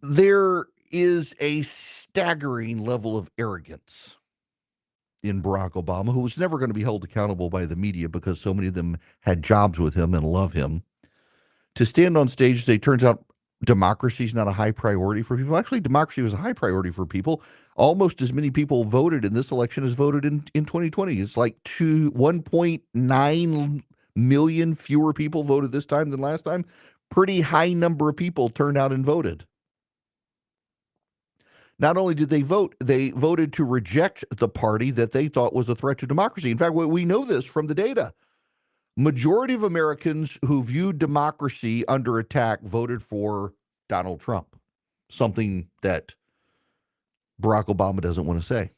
There is a staggering level of arrogance in Barack Obama, who was never going to be held accountable by the media because so many of them had jobs with him and love him. To stand on stage and say, turns out democracy is not a high priority for people. Actually, democracy was a high priority for people. Almost as many people voted in this election as voted in 2020. It's like 1.9 million fewer people voted this time than last time. Pretty high number of people turned out and voted. Not only did they vote, they voted to reject the party that they thought was a threat to democracy. In fact, we know this from the data. Majority of Americans who viewed democracy under attack voted for Donald Trump, something that Barack Obama doesn't want to say.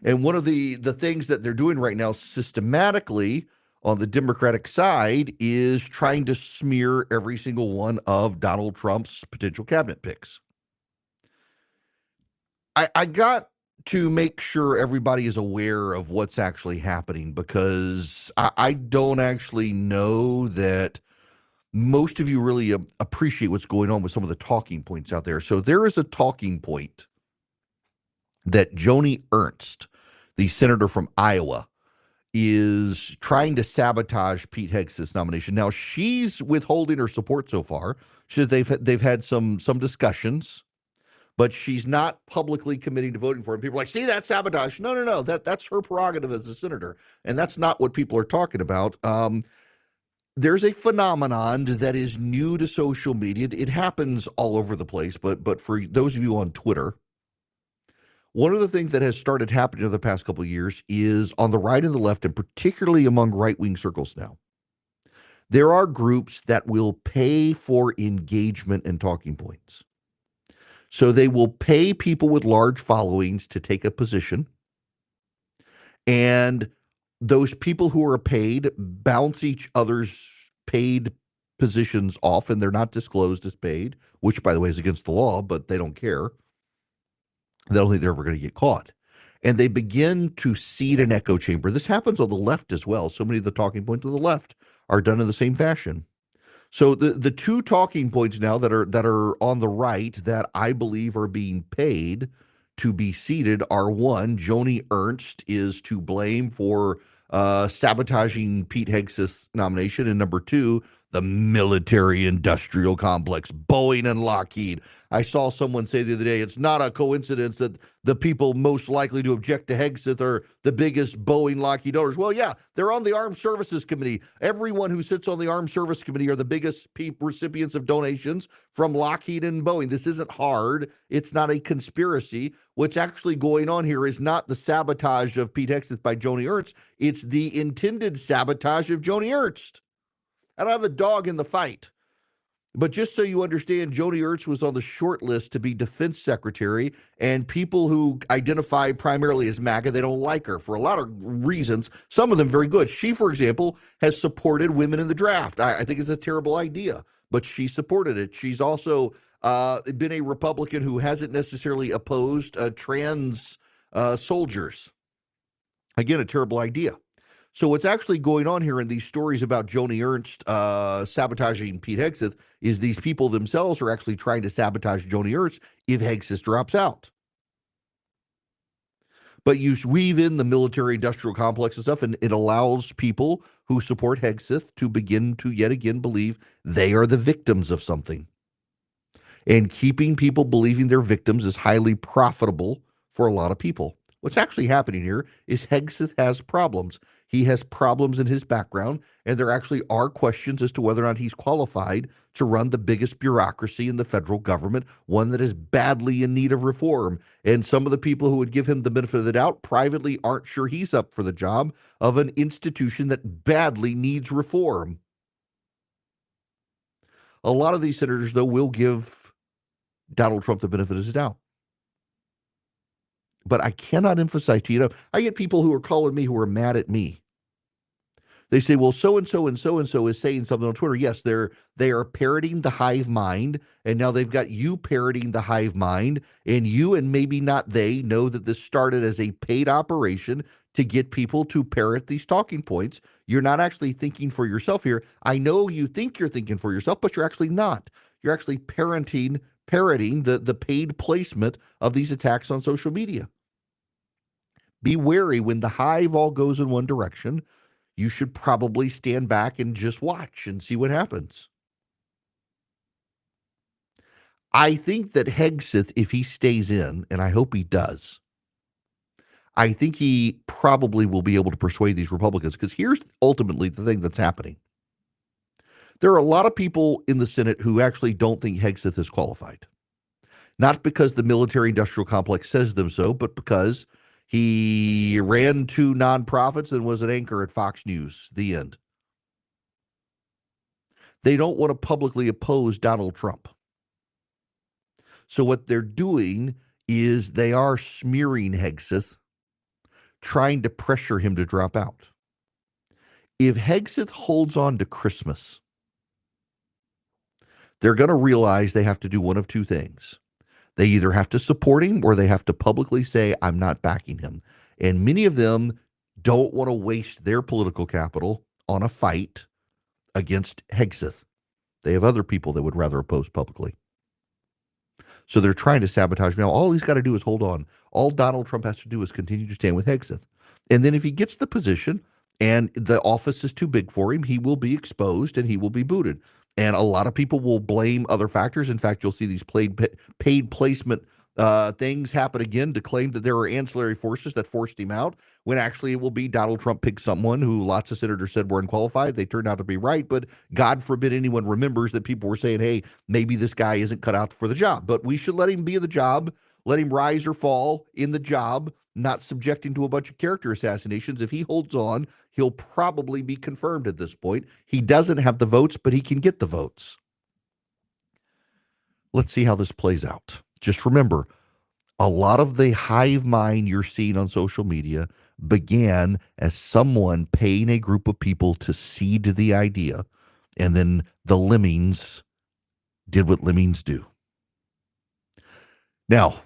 And one of the things that they're doing right now systematically on the Democratic side is trying to smear every single one of Donald Trump's potential cabinet picks. I got to make sure everybody is aware of what's actually happening because I don't actually know that most of you really appreciate what's going on with some of the talking points out there. So there is a talking point that Joni Ernst, the senator from Iowa, is trying to sabotage Pete Hegseth's nomination. Now, she's withholding her support so far. They've had some discussions, but she's not publicly committing to voting for him. People are like, see, that's sabotage. No. That's her prerogative as a senator. And that's not what people are talking about. There's a phenomenon that is new to social media. It happens all over the place. But for those of you on Twitter, one of the things that has started happening over the past couple of years is on the right and the left, and particularly among right-wing circles now, there are groups that will pay for engagement and talking points. So they will pay people with large followings to take a position. And those people who are paid bounce each other's paid positions off, and they're not disclosed as paid, which, by the way, is against the law, but they don't care. They don't think they're ever going to get caught. And they begin to seed an echo chamber. This happens on the left as well. So many of the talking points on the left are done in the same fashion. So the two talking points now that are on the right that I believe are being paid to be seated are, one, Joni Ernst is to blame for sabotaging Pete Hegseth's nomination, and number two, the military-industrial complex, Boeing and Lockheed. I saw someone say the other day, it's not a coincidence that the people most likely to object to Hegseth are the biggest Boeing Lockheed owners. Well, yeah, they're on the Armed Services Committee. Everyone who sits on the Armed Services Committee are the biggest recipients of donations from Lockheed and Boeing. This isn't hard. It's not a conspiracy. What's actually going on here is not the sabotage of Pete Hegseth by Joni Ernst. It's the intended sabotage of Joni Ernst. I don't have a dog in the fight. But just so you understand, Joni Ernst was on the short list to be defense secretary, and people who identify primarily as MAGA, they don't like her for a lot of reasons, some of them very good. She, for example, has supported women in the draft. I think it's a terrible idea, but she supported it. She's also been a Republican who hasn't necessarily opposed trans soldiers. Again, a terrible idea. So what's actually going on here in these stories about Joni Ernst sabotaging Pete Hegseth is these people themselves are actually trying to sabotage Joni Ernst if Hegseth drops out. But you weave in the military-industrial complex and stuff, and it allows people who support Hegseth to begin to yet again believe they are the victims of something. And keeping people believing they're victims is highly profitable for a lot of people. What's actually happening here is Hegseth has problems. He has problems in his background, and there actually are questions as to whether or not he's qualified to run the biggest bureaucracy in the federal government, one that is badly in need of reform. And some of the people who would give him the benefit of the doubt privately aren't sure he's up for the job of an institution that badly needs reform. A lot of these senators, though, will give Donald Trump the benefit of the doubt. But I cannot emphasize to you, I get people who are calling me who are mad at me. They say, well, so-and-so and so-and-so is saying something on Twitter. Yes, they are parroting the hive mind, and now they've got you parroting the hive mind, and you and maybe not they know that this started as a paid operation to get people to parrot these talking points. You're not actually thinking for yourself here. I know you think you're thinking for yourself, but you're actually not. You're actually parroting the paid placement of these attacks on social media. Be wary when the hive all goes in one direction. You should probably stand back and just watch and see what happens. I think that Hegseth, if he stays in, and I hope he does, I think he probably will be able to persuade these Republicans, because here's ultimately the thing that's happening. There are a lot of people in the Senate who actually don't think Hegseth is qualified. Not because the military industrial complex says them so, but because he ran 2 nonprofits and was an anchor at Fox News. The end. They don't want to publicly oppose Donald Trump. So what they're doing is they are smearing Hegseth, trying to pressure him to drop out. If Hegseth holds on to Christmas, they're going to realize they have to do one of 2 things. They either have to support him or they have to publicly say, I'm not backing him. And many of them don't want to waste their political capital on a fight against Hegseth. They have other people they would rather oppose publicly. So they're trying to sabotage me. Now, all he's got to do is hold on. All Donald Trump has to do is continue to stand with Hegseth. And then if he gets the position and the office is too big for him, he will be exposed and he will be booted. And a lot of people will blame other factors. In fact, you'll see these paid placement things happen again to claim that there are ancillary forces that forced him out, when actually it will be Donald Trump picked someone who lots of senators said were unqualified. They turned out to be right, but God forbid anyone remembers that people were saying, hey, maybe this guy isn't cut out for the job. But we should let him be in the job, let him rise or fall in the job, not subjecting to a bunch of character assassinations. If he holds on, he'll probably be confirmed at this point. He doesn't have the votes, but he can get the votes. Let's see how this plays out. Just remember, a lot of the hive mind you're seeing on social media began as someone paying a group of people to seed the idea, and then the lemmings did what lemmings do. Now,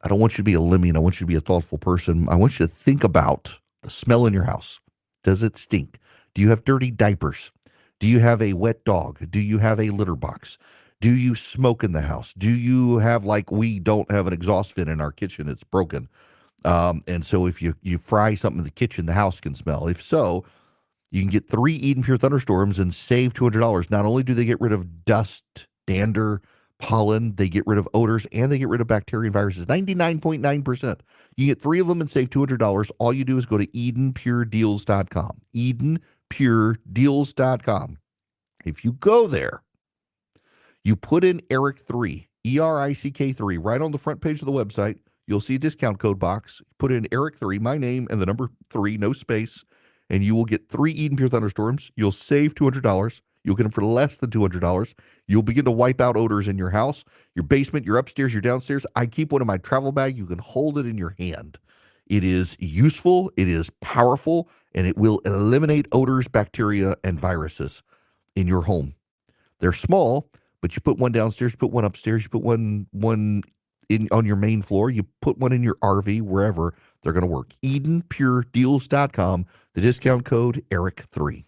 I don't want you to be a lemming. I want you to be a thoughtful person. I want you to think about the smell in your house. Does it stink? Do you have dirty diapers? Do you have a wet dog? Do you have a litter box? Do you smoke in the house? Do you have, like, we don't have an exhaust fan in our kitchen, it's broken. And so if you fry something in the kitchen, the house can smell. If so, you can get 3 Eden Pure Thunderstorms and save $200. Not only do they get rid of dust, dander, pollen, they get rid of odors, and they get rid of bacteria and viruses. 99.9%. You get 3 of them and save $200. All you do is go to EdenPureDeals.com. EdenPureDeals.com. If you go there, you put in Erick3, ERICK3, right on the front page of the website. You'll see a discount code box. Put in Erick3, my name, and the number 3, no space, and you will get 3 Eden Pure Thunderstorms. You'll save $200. You'll get them for less than $200. You'll begin to wipe out odors in your house, your basement, your upstairs, your downstairs. I keep one in my travel bag. You can hold it in your hand. It is useful, it is powerful, and it will eliminate odors, bacteria, and viruses in your home. They're small, but you put one downstairs, you put one upstairs, you put one in on your main floor, you put one in your RV, wherever, they're going to work. EdenPureDeals.com, the discount code Erick3.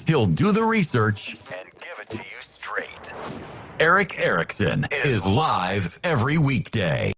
He'll do the research and give it to you straight. Erick Erickson is live every weekday.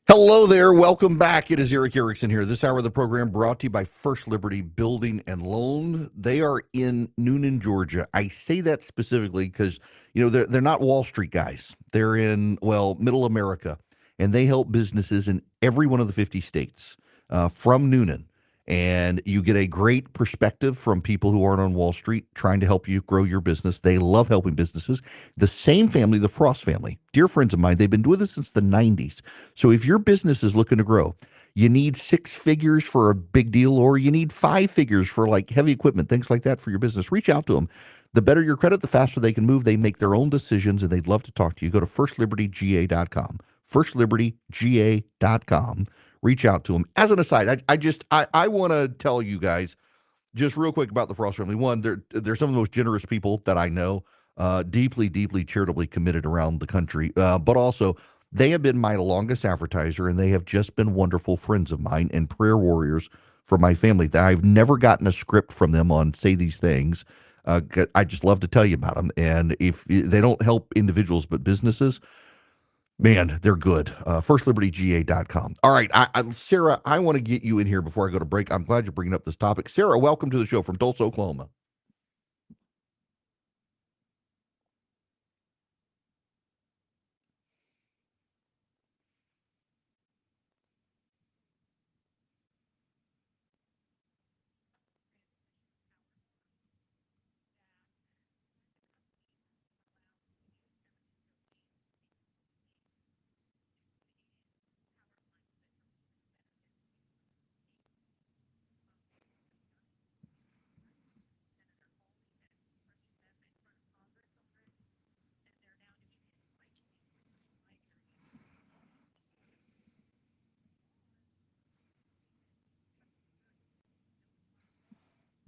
Hello there. Welcome back. It is Erick Erickson here. This hour of the program brought to you by First Liberty Building and Loan. They are in Noonan, Georgia. I say that specifically because, they're not Wall Street guys. They're in, middle America, and they help businesses in every one of the 50 states from Noonan. And you get a great perspective from people who aren't on Wall Street trying to help you grow your business. They love helping businesses. The same family, the Frost family, dear friends of mine, they've been doing this since the 90s. So if your business is looking to grow, you need six figures for a big deal, or you need five figures for like heavy equipment, things like that for your business, reach out to them. The better your credit, the faster they can move. They make their own decisions and they'd love to talk to you. Go to firstlibertyga.com, firstlibertyga.com. Reach out to them. As an aside, I want to tell you guys just real quick about the Frost family. One, they're some of the most generous people that I know, deeply, deeply charitably committed around the country. But also, they have been my longest advertiser, and they have just been wonderful friends of mine and prayer warriors for my family. I've never gotten a script from them on say these things. I just love to tell you about them. And if they don't help individuals but businesses, man, they're good. FirstLibertyGA.com. All right, Sarah, I want to get you in here before I go to break. I'm glad you're bringing up this topic. Sarah, welcome to the show from Tulsa, Oklahoma.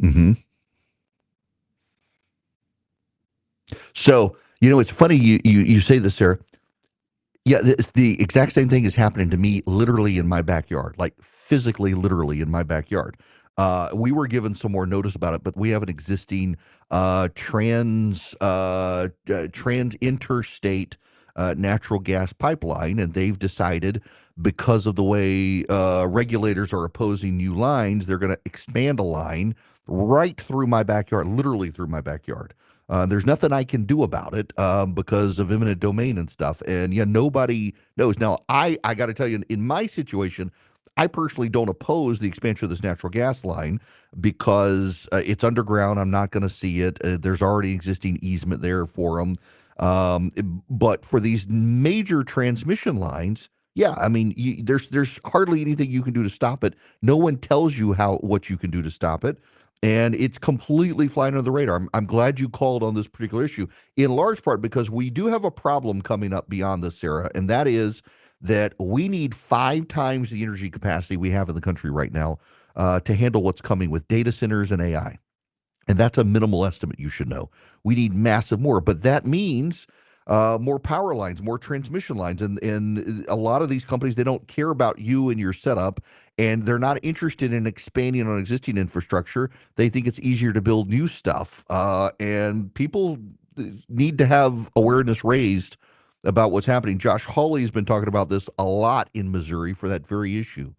hmm So, it's funny you say this, Sarah. Yeah, the exact same thing is happening to me literally in my backyard, like physically, literally in my backyard. We were given some more notice about it, but we have an existing trans interstate natural gas pipeline, and they've decided because of the way regulators are opposing new lines, they're going to expand a line right through my backyard, literally through my backyard. There's nothing I can do about it because of eminent domain and stuff. And yeah, nobody knows. Now, I got to tell you, in my situation, I personally don't oppose the expansion of this natural gas line because it's underground. I'm not going to see it. There's already existing easement there for them. But for these major transmission lines, yeah, I mean, there's hardly anything you can do to stop it. No one tells you what you can do to stop it, and it's completely flying under the radar. I'm glad you called on this particular issue, in large part because we do have a problem coming up beyond this, Sarah, and that is that we need five times the energy capacity we have in the country right now to handle what's coming with data centers and AI. And that's a minimal estimate, you should know. We need massive more, but that means more power lines, more transmission lines. And a lot of these companies, they don't care about you and your setup, and they're not interested in expanding on existing infrastructure. They think it's easier to build new stuff. And people need to have awareness raised about what's happening. Josh Hawley has been talking about this a lot in Missouri for that very issue.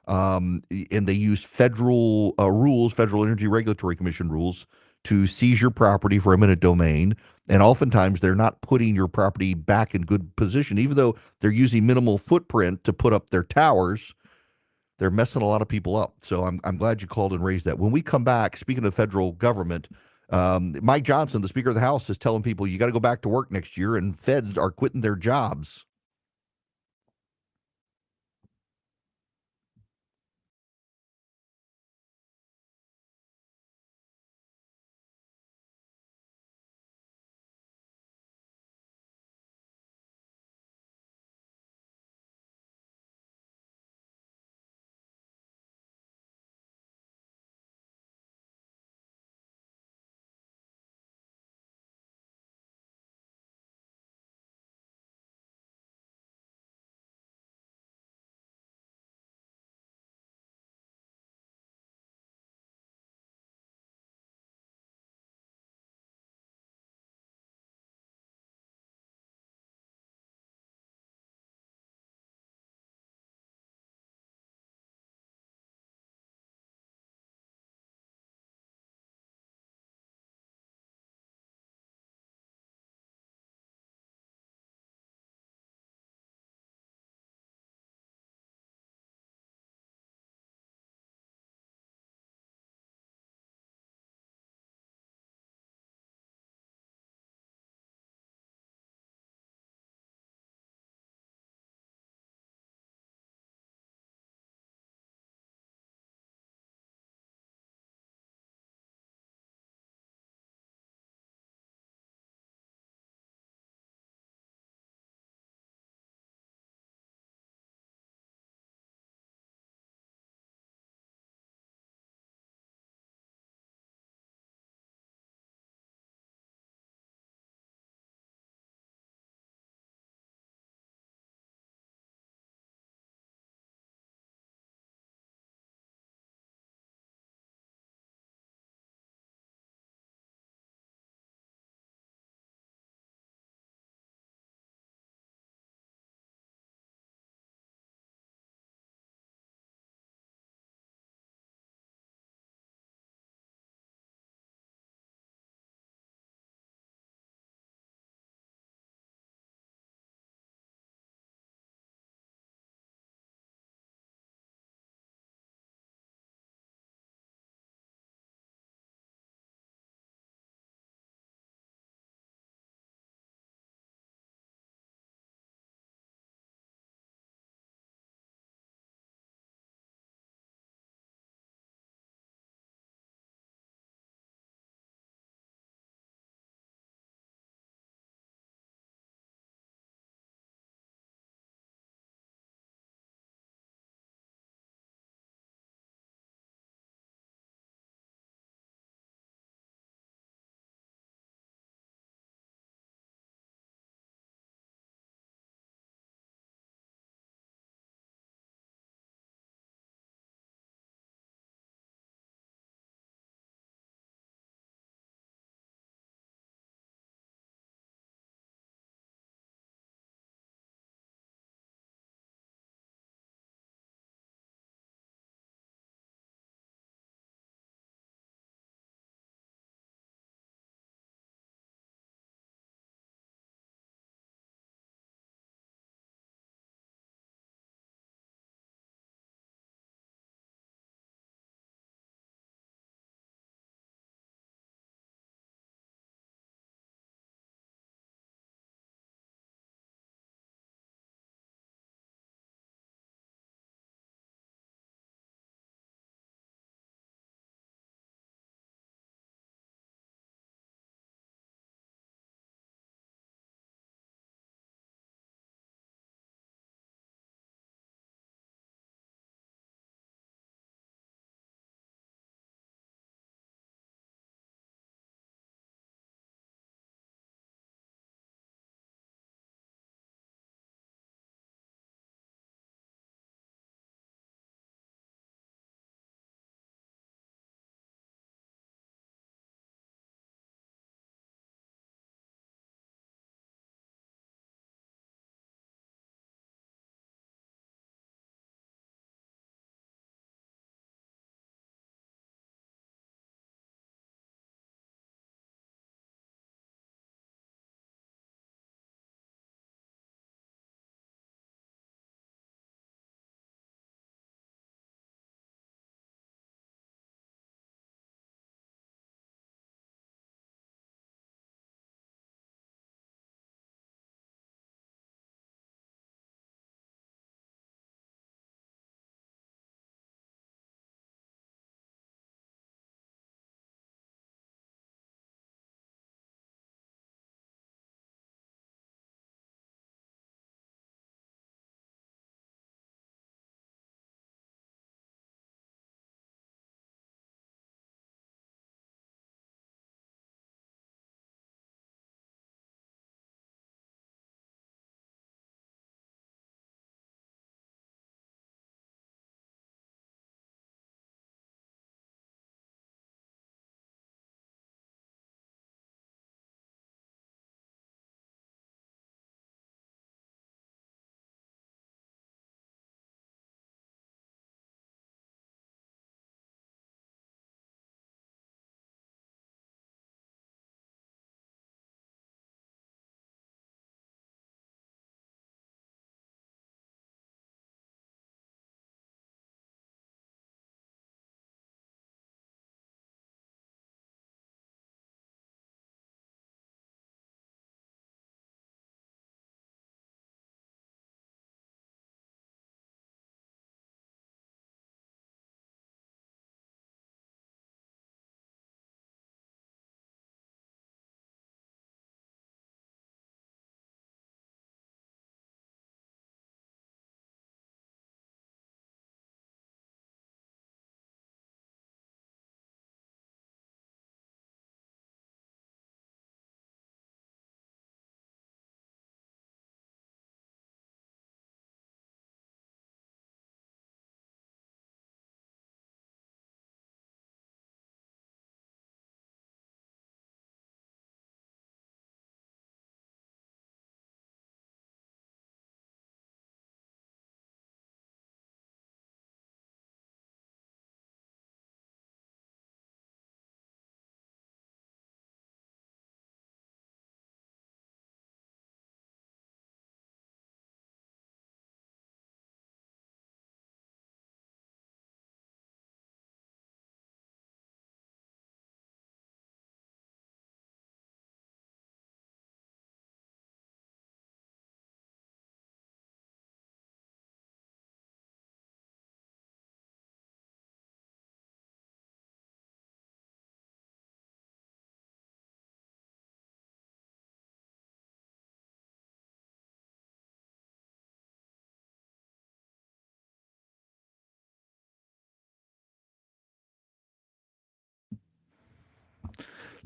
And they use federal rules, Federal Energy Regulatory Commission rules, to seize your property for eminent domain. And oftentimes they're not putting your property back in good position, even though they're using minimal footprint to put up their towers. They're messing a lot of people up. So I'm glad you called and raised that. When we come back, speaking of federal government, Mike Johnson, the Speaker of the House, is telling people you got to go back to work next year, and feds are quitting their jobs.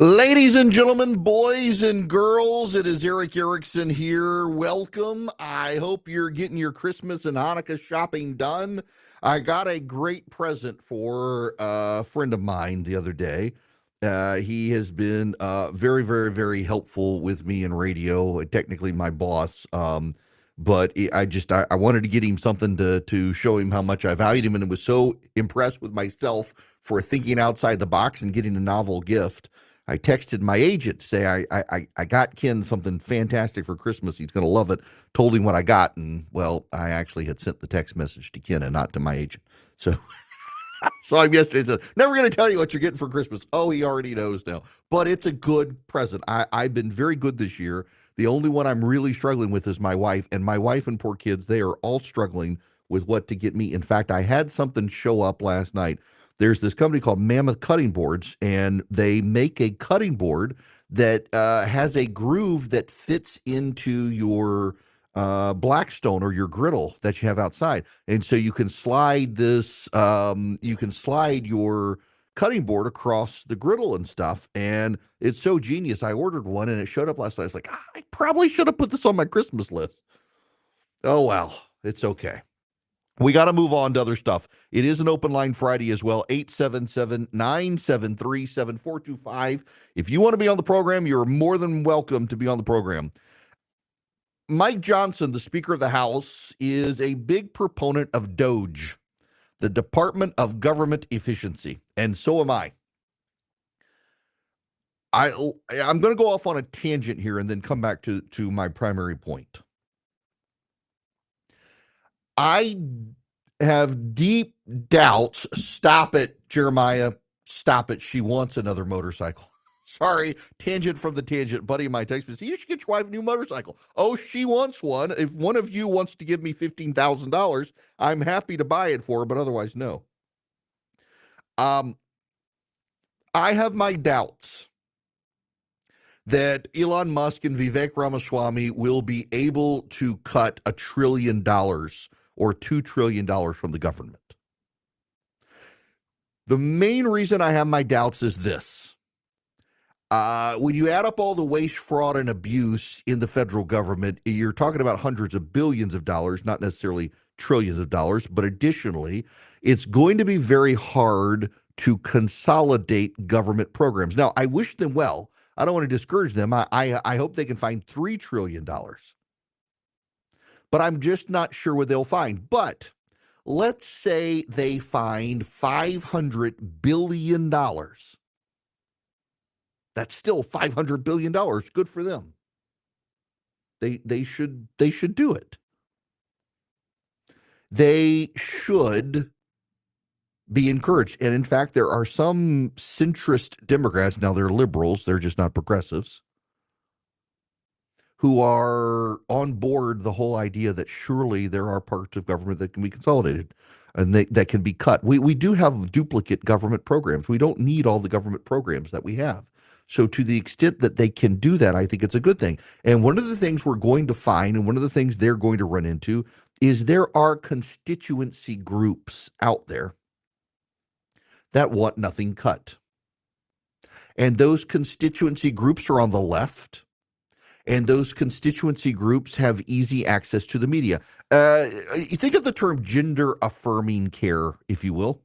Ladies and gentlemen, boys and girls, it is Erick Erickson here. Welcome. I hope you're getting your Christmas and Hanukkah shopping done. I got a great present for a friend of mine the other day. He has been very, very, very helpful with me in radio, technically my boss. But I wanted to get him something to show him how much I valued him, and was so impressed with myself for thinking outside the box and getting a novel gift. I texted my agent to say I got Ken something fantastic for Christmas. He's going to love it. Told him what I got, and well, I actually had sent the text message to Ken and not to my agent. So saw him yesterday. Said, "Never going to tell you what you're getting for Christmas." Oh, he already knows now. But it's a good present. I've been very good this year. The only one I'm really struggling with is my wife, and my wife and poor kids. They are all struggling with what to get me. In fact, I had something show up last night. There's this company called Mammoth Cutting Boards, and they make a cutting board that has a groove that fits into your Blackstone or your griddle that you have outside. And so you can slide your cutting board across the griddle and stuff. And it's so genius. I ordered one and it showed up last night. I was like, I probably should have put this on my Christmas list. Oh, well, it's okay. We got to move on to other stuff. It is an open line Friday as well, 877-973-7425. If you want to be on the program, you're more than welcome to be on the program. Mike Johnson, the Speaker of the House, is a big proponent of DOGE, the Department of Government Efficiency, and so am I. I'm going to go off on a tangent here and then come back to my primary point. I have deep doubts. Stop it, Jeremiah. Stop it. She wants another motorcycle. Sorry, tangent from the tangent. Buddy of mine texted me, you should get your wife a new motorcycle. Oh, she wants one. If one of you wants to give me $15,000, I'm happy to buy it for her, but otherwise, no. I have my doubts that Elon Musk and Vivek Ramaswamy will be able to cut $1 trillion or $2 trillion from the government. The main reason I have my doubts is this. When you add up all the waste, fraud, and abuse in the federal government, you're talking about hundreds of billions of dollars, not necessarily trillions of dollars. But additionally, it's going to be very hard to consolidate government programs. Now, I wish them well. I don't want to discourage them. I hope they can find $3 trillion. But I'm just not sure what they'll find. But let's say they find $500 billion. That's still $500 billion. Good for them. They should do it. They should be encouraged. And in fact, there are some centrist Democrats, now they're liberals, they're just not progressives, who are on board the whole idea that surely there are parts of government that can be consolidated and that can be cut. We do have duplicate government programs. We don't need all the government programs that we have. So to the extent that they can do that, I think it's a good thing. And one of the things we're going to find, and one of the things they're going to run into, is there are constituency groups out there that want nothing cut. And those constituency groups are on the left, and those constituency groups have easy access to the media. You think of the term gender-affirming care, if you will.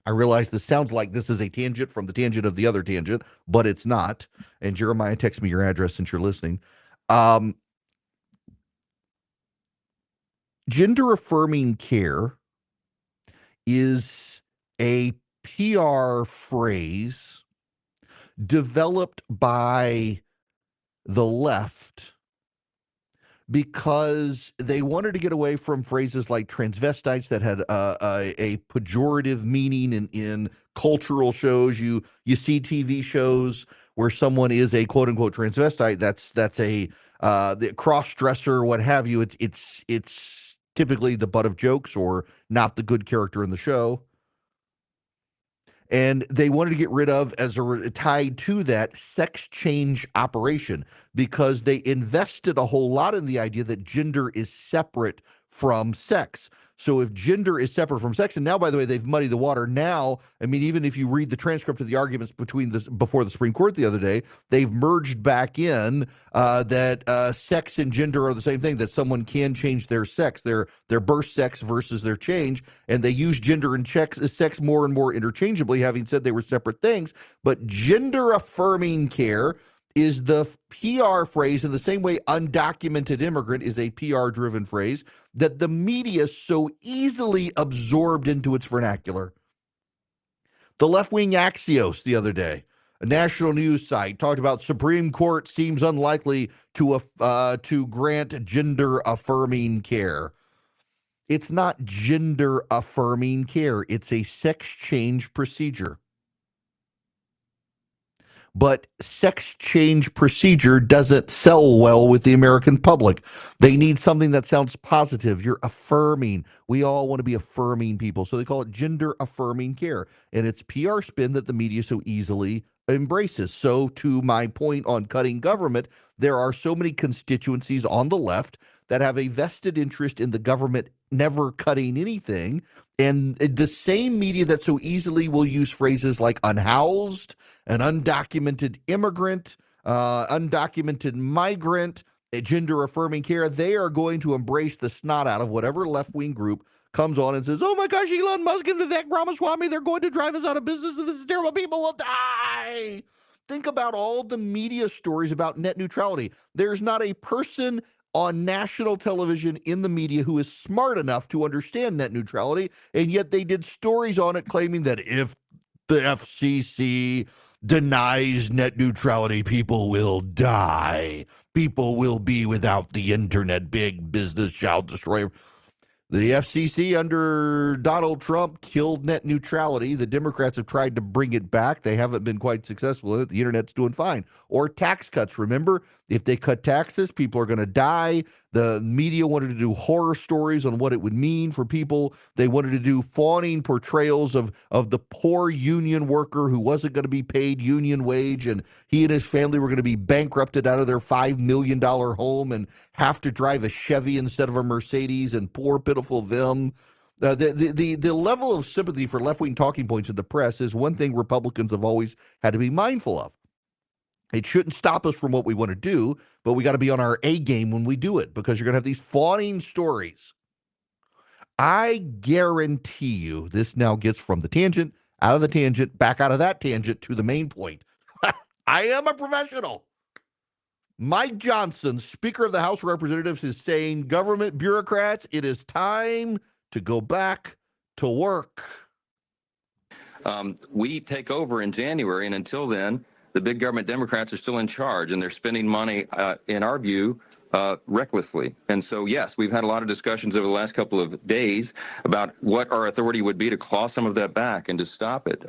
I realize this sounds like this is a tangent from the tangent of the other tangent, but it's not. And Jeremiah, text me your address since you're listening. Gender-affirming care is a PR phrase developed by the left because they wanted to get away from phrases like transvestites that had a pejorative meaning in cultural shows. You see TV shows where someone is a quote unquote transvestite. That's a the cross dresser, what have you. It's typically the butt of jokes or not the good character in the show. And they wanted to get rid of, tied to that, sex change operation, because they invested a whole lot in the idea that gender is separate from sex. So if gender is separate from sex, and now, by the way, they've muddied the water. Now, I mean, even if you read the transcript of the arguments before the Supreme Court the other day, they've merged back in that sex and gender are the same thing. That someone can change their sex, their birth sex versus their change, and they use gender and sex more and more interchangeably, having said they were separate things. But gender affirming care is the PR phrase in the same way undocumented immigrant is a PR driven phrase that the media so easily absorbed into its vernacular. The left-wing Axios the other day, a national news site, talked about Supreme Court seems unlikely to grant gender-affirming care. It's not gender-affirming care. It's a sex change procedure. But sex change procedure doesn't sell well with the American public. They need something that sounds positive. You're affirming. We all want to be affirming people. So they call it gender affirming care. And it's PR spin that the media so easily embraces. So to my point on cutting government, there are so many constituencies on the left that have a vested interest in the government never cutting anything. And the same media that so easily will use phrases like unhoused, an undocumented immigrant, undocumented migrant, gender affirming care, they are going to embrace the snot out of whatever left wing group comes on and says, oh my gosh, Elon Musk and Vivek Ramaswamy, they're going to drive us out of business and this is terrible. People will die. Think about all the media stories about net neutrality. There's not a person on national television in the media who is smart enough to understand net neutrality, and yet they did stories on it claiming that if the FCC denies net neutrality, people will die. People will be without the internet. Big business shall destroy. The FCC under Donald Trump killed net neutrality. The Democrats have tried to bring it back. They haven't been quite successful in it. The internet's doing fine. Or tax cuts. Remember, if they cut taxes, people are going to die. The media wanted to do horror stories on what it would mean for people. They wanted to do fawning portrayals of the poor union worker who wasn't going to be paid union wage, and he and his family were going to be bankrupted out of their $5 million home and have to drive a Chevy instead of a Mercedes, and poor, pitiful them. The level of sympathy for left-wing talking points in the press is one thing Republicans have always had to be mindful of. It shouldn't stop us from what we want to do, but we got to be on our A game when we do it, because you're going to have these fawning stories. I guarantee you this now gets from the tangent, out of the tangent, back out of that tangent to the main point. I am a professional. Mike Johnson, Speaker of the House of Representatives, is saying, government bureaucrats, it is time to go back to work. We take over in January, and until then, the big government Democrats are still in charge, and they're spending money, in our view, recklessly. And so, yes, we've had a lot of discussions over the last couple of days about what our authority would be to claw some of that back and to stop it.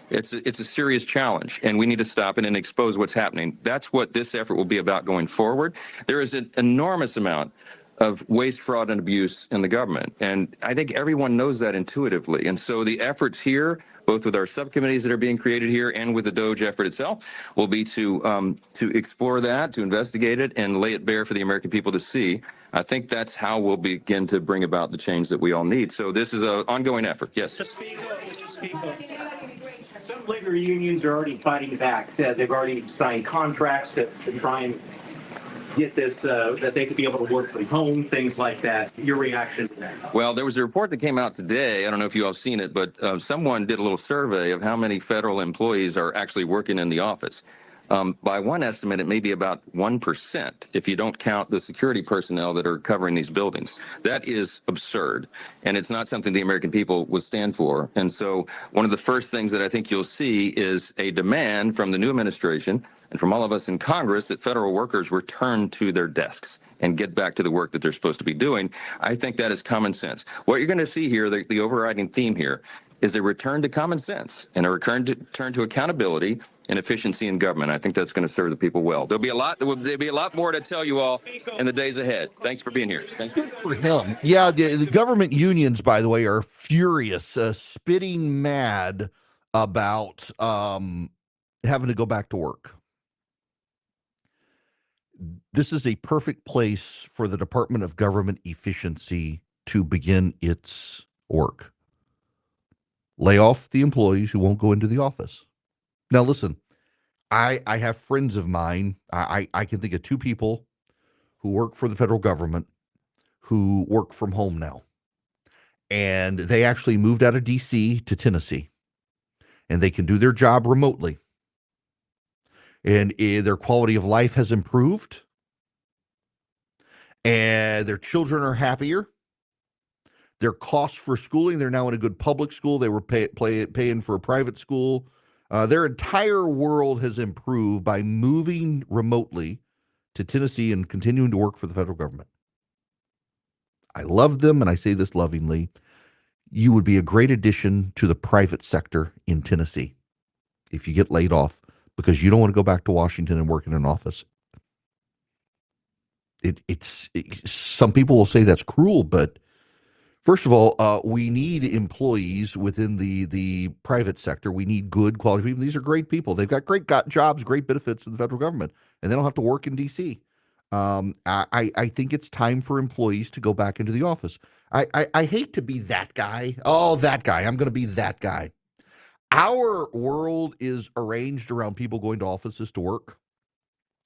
It's a serious challenge, and we need to stop it and expose what's happening. That's what this effort will be about going forward. There is an enormous amount of waste, fraud, and abuse in the government. And I think everyone knows that intuitively. And so the efforts here, both with our subcommittees that are being created here and with the DOGE effort itself, will be to explore that, to investigate it, and lay it bare for the American people to see. I think that's how we'll begin to bring about the change that we all need. So this is an ongoing effort. Yes. Mr. Speaker, some labor unions are already fighting back. They've already signed contracts to try and get this, that they could be able to work from home, things like that. Your reaction to that? Well, there was a report that came out today. I don't know if you all have seen it, but someone did a little survey of how many federal employees are actually working in the office. By one estimate, it may be about 1% if you don't count the security personnel that are covering these buildings. That is absurd, and it's not something the American people would stand for. And so one of the first things that I think you'll see is a demand from the new administration and from all of us in Congress that federal workers return to their desks and get back to the work that they're supposed to be doing. I think that is common sense. What you're going to see here, the overriding theme here, is a return to common sense and a return to accountability and efficiency in government. I think that's going to serve the people well. There'll be a lot more to tell you all in the days ahead. Thanks for being here. Thank you. For him. Yeah, the government unions, by the way, are furious, spitting mad about having to go back to work. This is a perfect place for the Department of Government Efficiency to begin its work. Lay off the employees who won't go into the office. Now, listen, I have friends of mine. I can think of two people who work for the federal government who work from home now. And they actually moved out of D.C. to Tennessee, and they can do their job remotely. And their quality of life has improved, and their children are happier. Their costs for schooling, they're now in a good public school. They were paying for a private school. Their entire world has improved by moving remotely to Tennessee and continuing to work for the federal government. I love them, and I say this lovingly. You would be a great addition to the private sector in Tennessee if you get laid off because you don't want to go back to Washington and work in an office. Some people will say that's cruel, but first of all, we need employees within the private sector. We need good quality people. These are great people. They've got great jobs, great benefits in the federal government, and they don't have to work in D.C. I think it's time for employees to go back into the office. I hate to be that guy. Oh, that guy. I'm going to be that guy. Our world is arranged around people going to offices to work.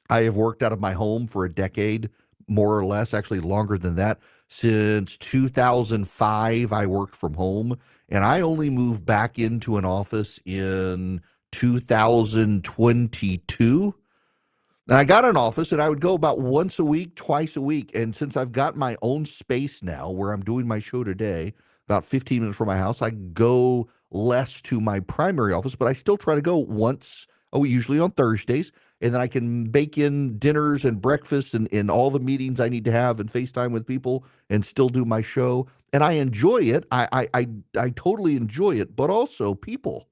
I have worked out of my home for a decade, more or less, actually longer than that. Since 2005, I worked from home, and I only moved back into an office in 2022. And I got an office, and I would go about once a week, twice a week. And since I've got my own space now where I'm doing my show today, about 15 minutes from my house, I go less to my primary office, but I still try to go once, usually on Thursdays. And then I can bake in dinners and breakfasts and all the meetings I need to have and FaceTime with people and still do my show. And I enjoy it. I totally enjoy it, but also people.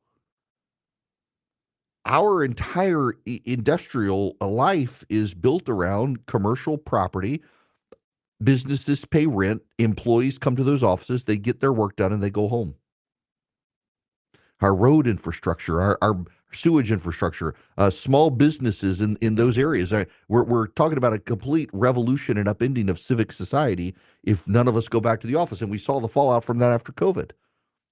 Our entire industrial life is built around commercial property. Businesses pay rent. Employees come to those offices. They get their work done and they go home. Our road infrastructure, our sewage infrastructure, small businesses in those areas. We're talking about a complete revolution and upending of civic society if none of us go back to the office. And we saw the fallout from that after COVID.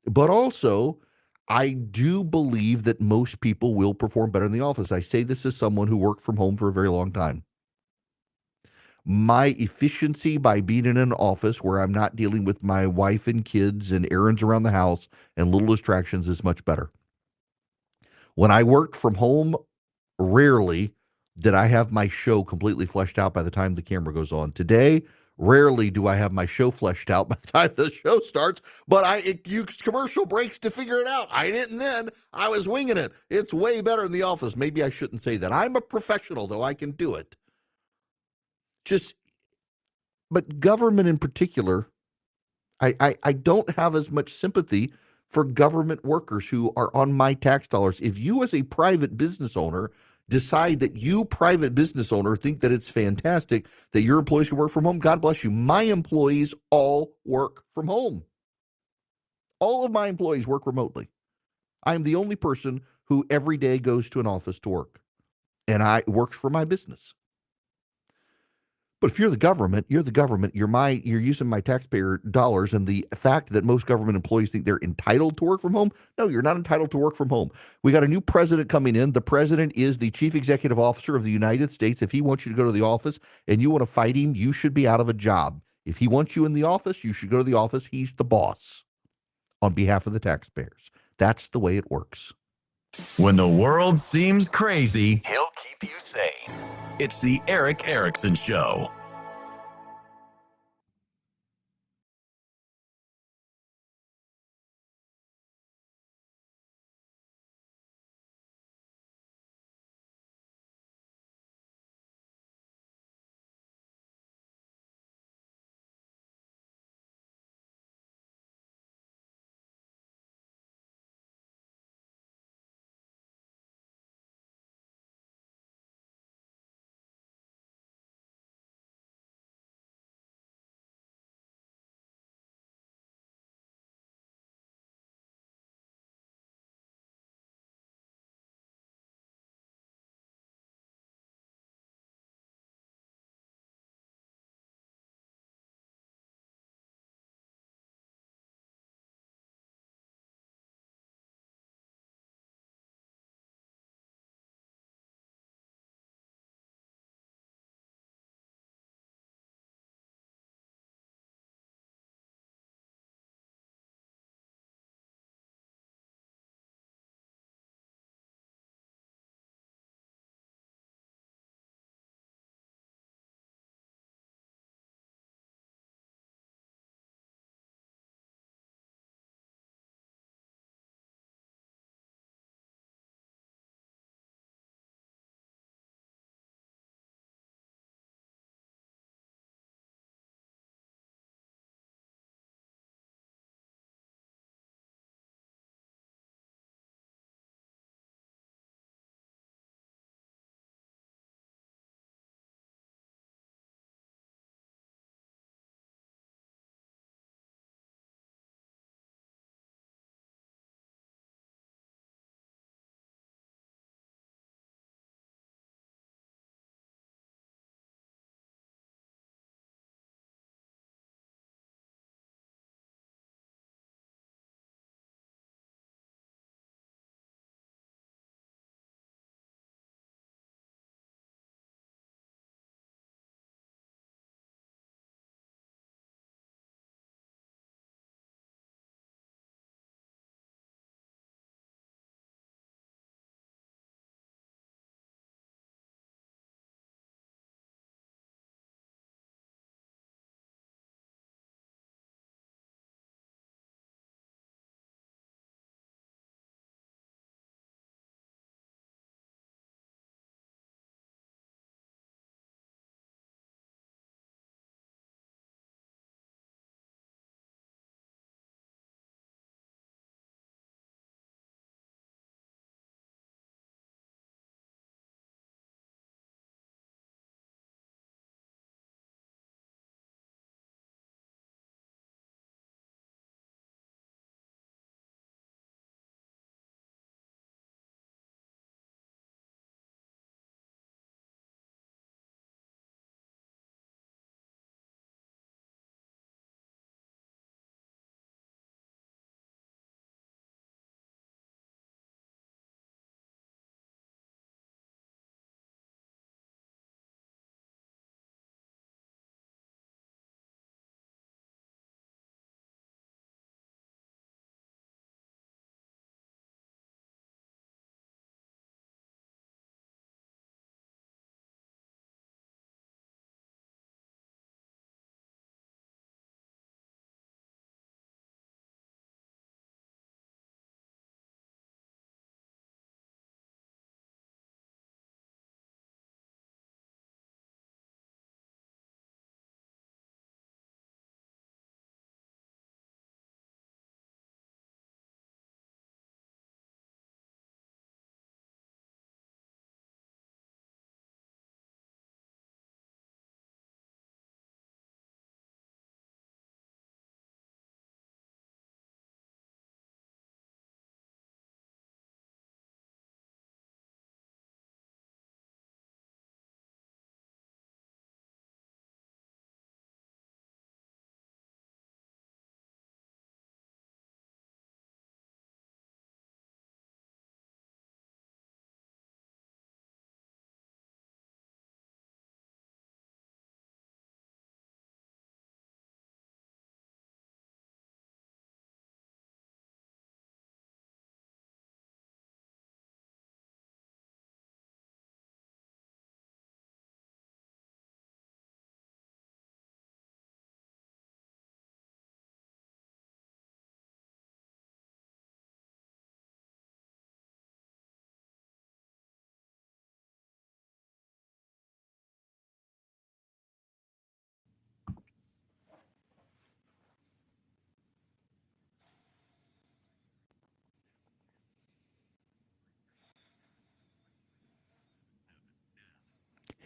But also, I do believe that most people will perform better in the office. I say this as someone who worked from home for a very long time. My efficiency by being in an office where I'm not dealing with my wife and kids and errands around the house and little distractions is much better. When I worked from home, rarely did I have my show completely fleshed out by the time the camera goes on. Today, rarely do I have my show fleshed out by the time the show starts, but I used commercial breaks to figure it out. I didn't then. I was winging it. It's way better in the office. Maybe I shouldn't say that. I'm a professional, though. I can do it. But government in particular, I don't have as much sympathy for government workers who are on my tax dollars. If you as a private business owner decide that you private business owner think that it's fantastic that your employees can work from home, God bless you. My employees all work from home. All of my employees work remotely. I am the only person who every day goes to an office to work, and I works for my business. But if you're the government, you're the government. You're using my taxpayer dollars, and the fact that most government employees think they're entitled to work from home. No, you're not entitled to work from home. We got a new president coming in. The president is the chief executive officer of the United States. If he wants you to go to the office and you want to fight him, you should be out of a job. If he wants you in the office, you should go to the office. He's the boss on behalf of the taxpayers. That's the way it works. When the world seems crazy, he'll keep you sane. It's the Erick Erickson Show.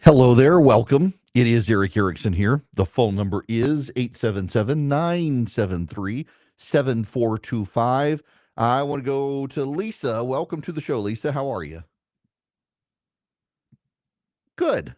Hello there. Welcome. It is Erick Erickson here. The phone number is 877-973-7425. I want to go to Lisa. Welcome to the show, Lisa. How are you? Good.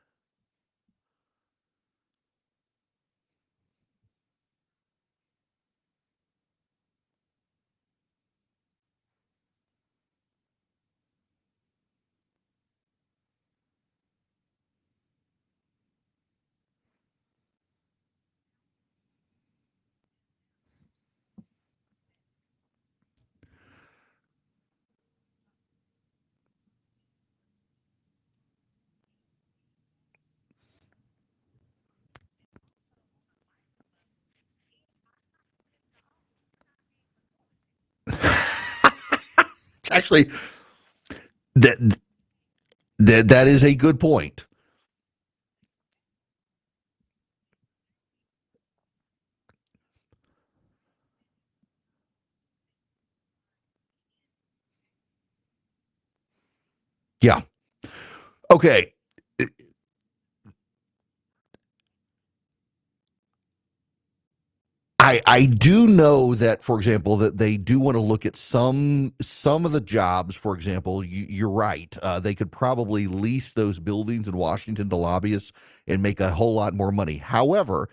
It's actually that that is a good point. Yeah. Okay. I do know that, for example, that they do want to look at some of the jobs. For example, you're right. They could probably lease those buildings in Washington to lobbyists and make a whole lot more money. However,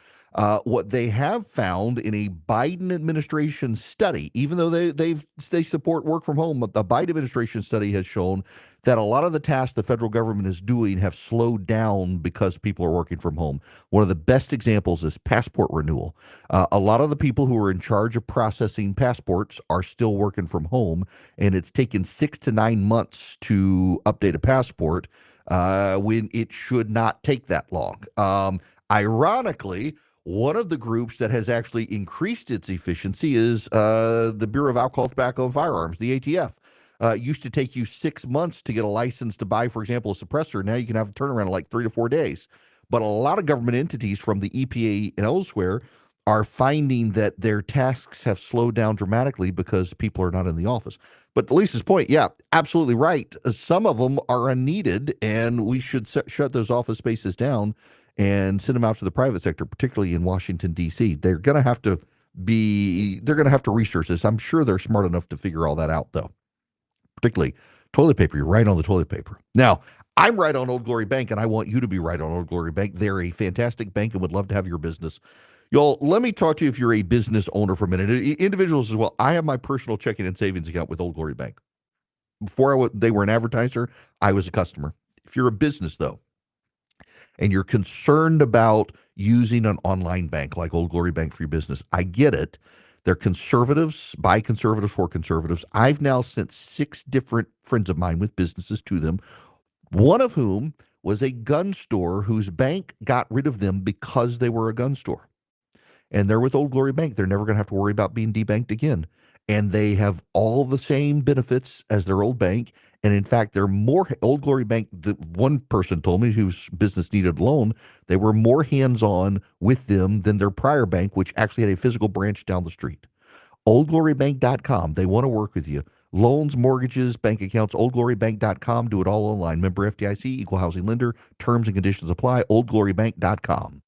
what they have found in a Biden administration study, even though they support work from home, but the Biden administration study has shown that a lot of the tasks the federal government is doing have slowed down because people are working from home. One of the best examples is passport renewal. A lot of the people who are in charge of processing passports are still working from home, and it's taken 6 to 9 months to update a passport when it should not take that long. Ironically, one of the groups that has actually increased its efficiency is the Bureau of Alcohol, Tobacco, and Firearms, the ATF. It used to take you 6 months to get a license to buy, for example, a suppressor. Now you can have a turnaround in like 3 to 4 days. But a lot of government entities from the EPA and elsewhere are finding that their tasks have slowed down dramatically because people are not in the office. But to Lisa's point, yeah, absolutely right. Some of them are unneeded, and we should shut those office spaces down and send them out to the private sector, particularly in Washington, D.C. They're going to have to research this. I'm sure they're smart enough to figure all that out, though. Particularly toilet paper. You're right on the toilet paper. Now, I'm right on Old Glory Bank, and I want you to be right on Old Glory Bank. They're a fantastic bank and would love to have your business. Y'all, let me talk to you if you're a business owner for a minute. Individuals as well. I have my personal checking and savings account with Old Glory Bank. Before they were an advertiser, I was a customer. If you're a business, though, and you're concerned about using an online bank like Old Glory Bank for your business, I get it. They're conservatives, by conservatives, for conservatives. I've now sent 6 different friends of mine with businesses to them, one of whom was a gun store whose bank got rid of them because they were a gun store. And they're with Old Glory Bank. They're never going to have to worry about being debanked again. And they have all the same benefits as their old bank. And in fact, they're more Old Glory Bank. The one person told me whose business needed a loan, they were more hands on with them than their prior bank, which actually had a physical branch down the street. OldGloryBank.com. They want to work with you. Loans, mortgages, bank accounts, oldglorybank.com. Do it all online. Member FDIC, equal housing lender. Terms and conditions apply. Oldglorybank.com.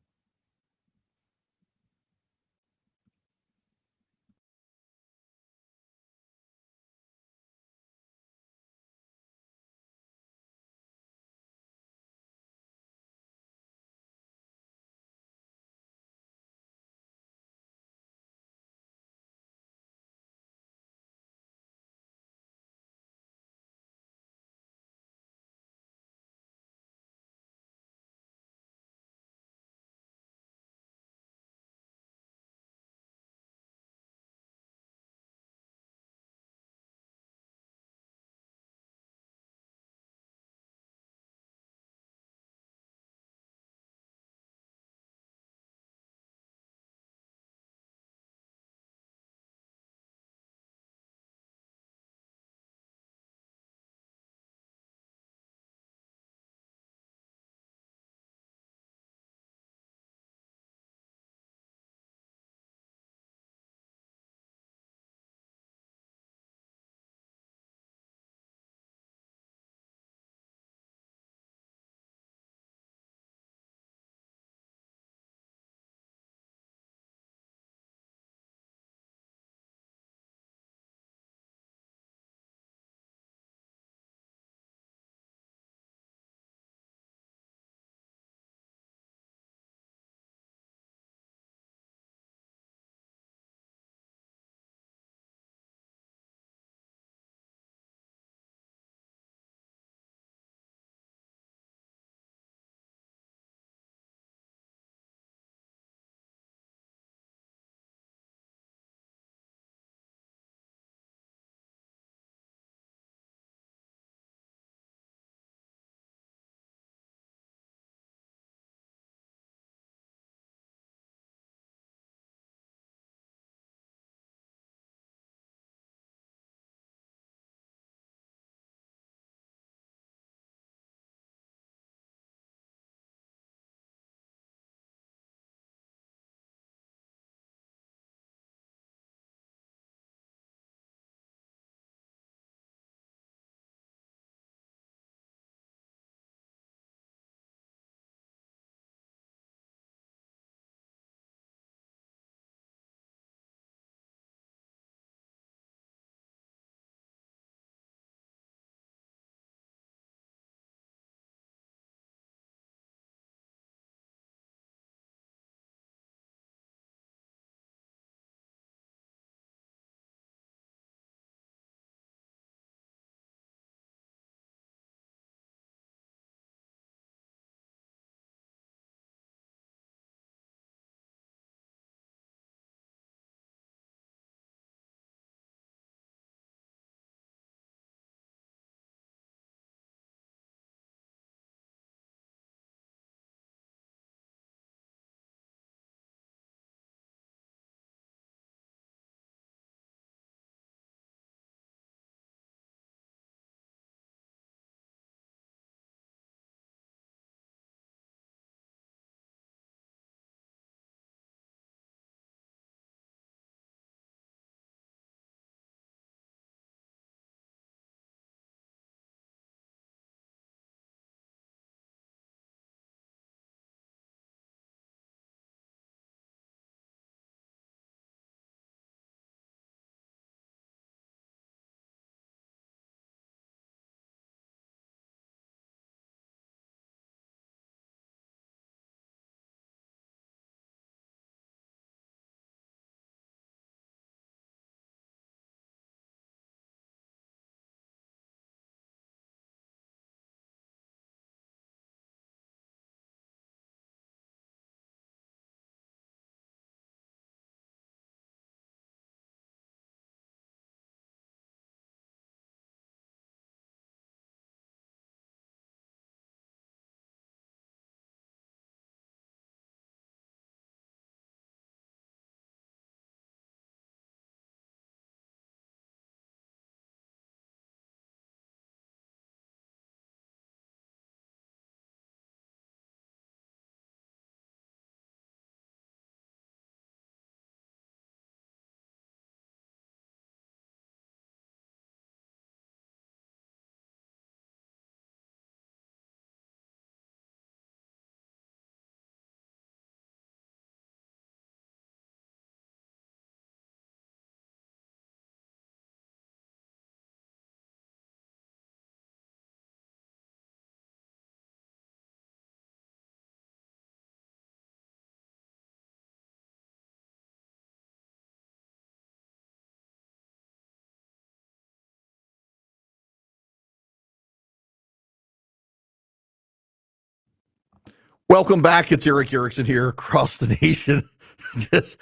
Welcome back. It's Erick Erickson here across the nation. Just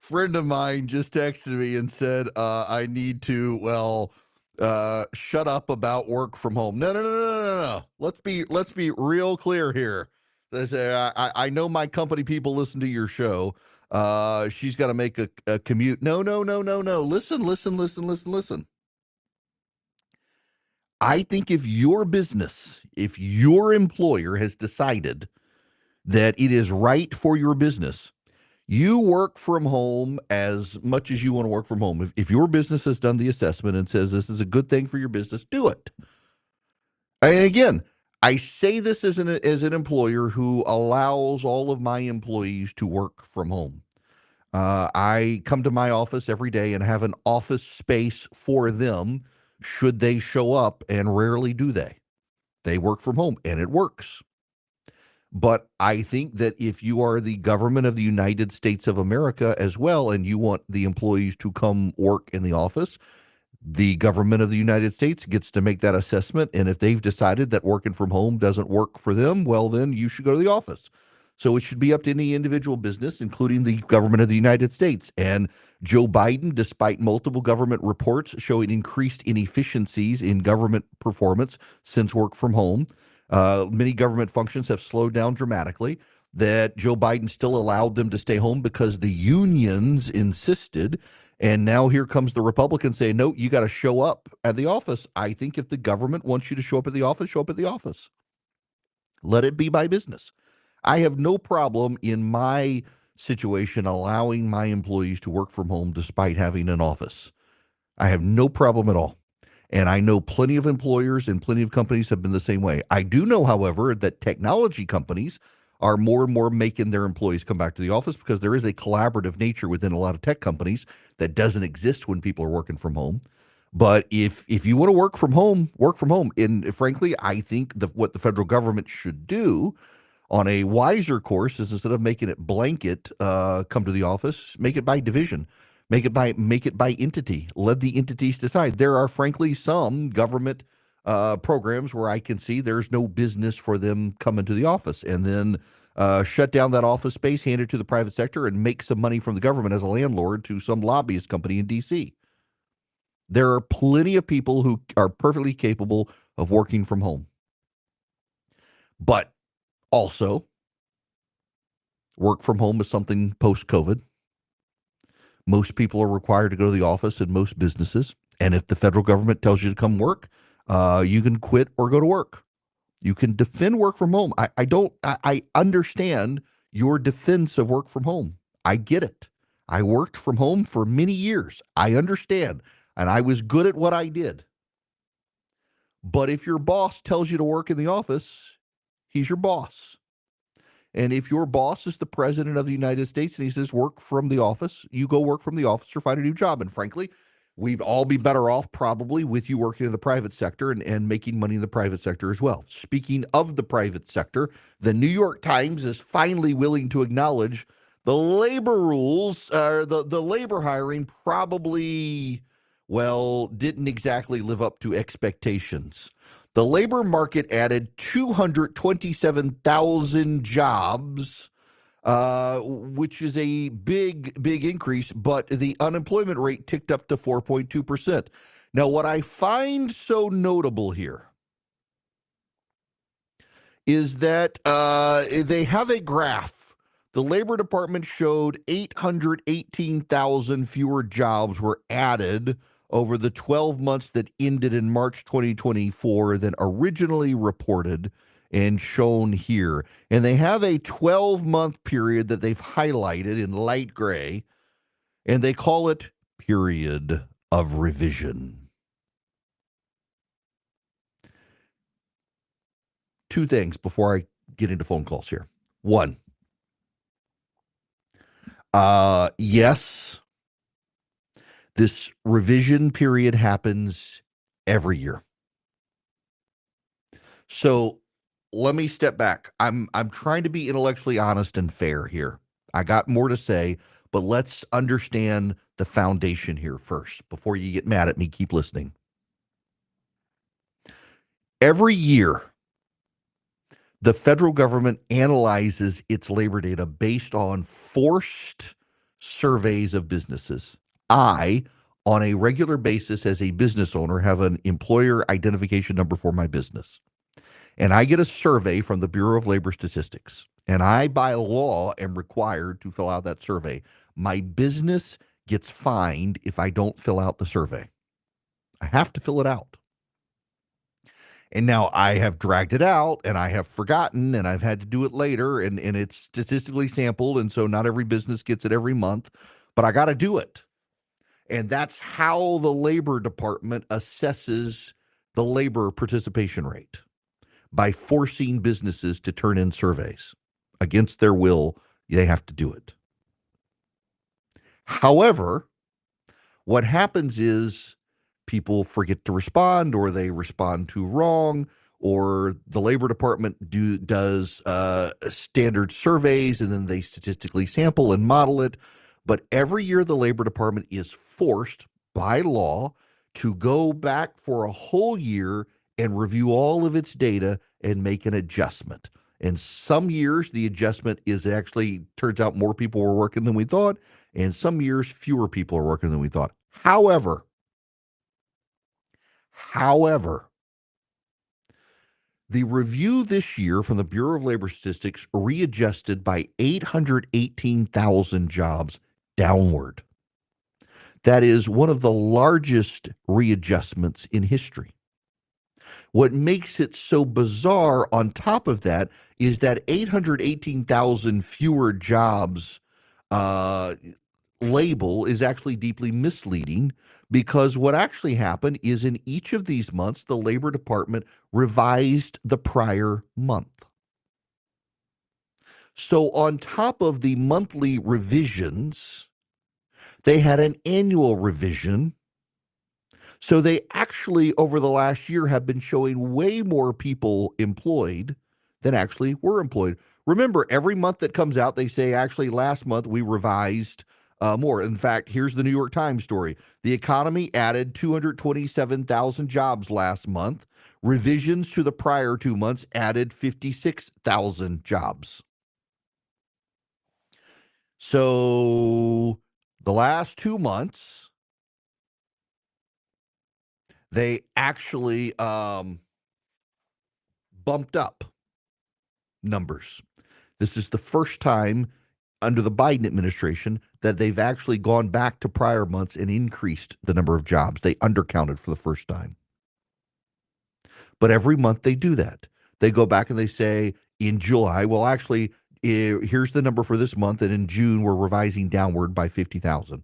friend of mine just texted me and said, I need to, shut up about work from home. No. Let's be real clear here. They say, I know my company people listen to your show. She's got to make a commute. No. Listen. I think if your employer has decided that it is right for your business, you work from home as much as you want to work from home. If your business has done the assessment and says this is a good thing for your business, do it. And again, I say this as an employer who allows all of my employees to work from home. I come to my office every day and have an office space for them should they show up, and rarely do they. They work from home, and it works. But I think that if you are the government of the United States of America as well, and you want the employees to come work in the office, the government of the United States gets to make that assessment. And if they've decided that working from home doesn't work for them, well, then you should go to the office. So it should be up to any individual business, including the government of the United States. And Joe Biden, despite multiple government reports showing increased inefficiencies in government performance since work from home, many government functions have slowed down dramatically, that Joe Biden still allowed them to stay home because the unions insisted. And now here comes the Republicans saying, no, you got to show up at the office. I think if the government wants you to show up at the office, show up at the office. Let it be my business. I have no problem in my situation allowing my employees to work from home despite having an office. I have no problem at all. And I know plenty of employers and plenty of companies have been the same way. I do know, however, that technology companies are more and more making their employees come back to the office because there is a collaborative nature within a lot of tech companies that doesn't exist when people are working from home. But if you want to work from home, work from home. And frankly, I think what the federal government should do on a wiser course is, instead of making it blanket, come to the office, make it by division. Make it by entity. Let the entities decide. There are, frankly, some government programs where I can see there's no business for them coming to the office, and then shut down that office space, hand it to the private sector, and make some money from the government as a landlord to some lobbyist company in D.C. There are plenty of people who are perfectly capable of working from home. But also, work from home is something post-COVID. Most people are required to go to the office in most businesses. And if the federal government tells you to come work, you can quit or go to work. You can defend work from home. I understand your defense of work from home. I get it. I worked from home for many years. I understand. And I was good at what I did. But if your boss tells you to work in the office, he's your boss. And if your boss is the president of the United States and he says work from the office, you go work from the office or find a new job. And frankly, we'd all be better off probably with you working in the private sector and making money in the private sector as well. Speaking of the private sector, the New York Times is finally willing to acknowledge the labor rules, the labor hiring probably, didn't exactly live up to expectations. The labor market added 227,000 jobs, which is a big increase, but the unemployment rate ticked up to 4.2%. Now, what I find so notable here is that they have a graph. The Labor Department showed 818,000 fewer jobs were added over the 12 months that ended in March 2024 than originally reported and shown here. And they have a 12-month period that they've highlighted in light gray, and they call it period of revision. Two things before I get into phone calls here. One, yes, this revision period happens every year. So let me step back. I'm trying to be intellectually honest and fair here. I got more to say, but let's understand the foundation here first. Before you get mad at me, keep listening. Every year, the federal government analyzes its labor data based on forced surveys of businesses. I, on a regular basis as a business owner, have an employer identification number for my business. And I get a survey from the Bureau of Labor Statistics. And I, by law, am required to fill out that survey. My business gets fined if I don't fill out the survey. I have to fill it out. And now I have dragged it out and I have forgotten and I've had to do it later and it's statistically sampled. And so not every business gets it every month, but I got to do it. And that's how the Labor Department assesses the labor participation rate, by forcing businesses to turn in surveys. Against their will, they have to do it. However, what happens is people forget to respond, or they respond too wrong, or the Labor Department does standard surveys and then they statistically sample and model it. But every year the Labor Department is forced by law to go back for a whole year and review all of its data and make an adjustment. And some years the adjustment is actually, turns out more people were working than we thought, and some years fewer people are working than we thought. However, the review this year from the Bureau of Labor Statistics readjusted by 818,000 jobs downward. That is one of the largest readjustments in history. What makes it so bizarre on top of that is that 818,000 fewer jobs label is actually deeply misleading, because what actually happened is in each of these months, the Labor Department revised the prior month. So on top of the monthly revisions, they had an annual revision. So they actually, over the last year, have been showing way more people employed than actually were employed. Remember, every month that comes out, they say, actually, last month we revised more. In fact, here's the New York Times story. The economy added 227,000 jobs last month. Revisions to the prior 2 months added 56,000 jobs. So the last 2 months, they actually bumped up numbers. This is the first time under the Biden administration that they've actually gone back to prior months and increased the number of jobs. They undercounted for the first time. But every month they do that. They go back and they say in July, well, actually, here's the number for this month, and in June we're revising downward by 50,000.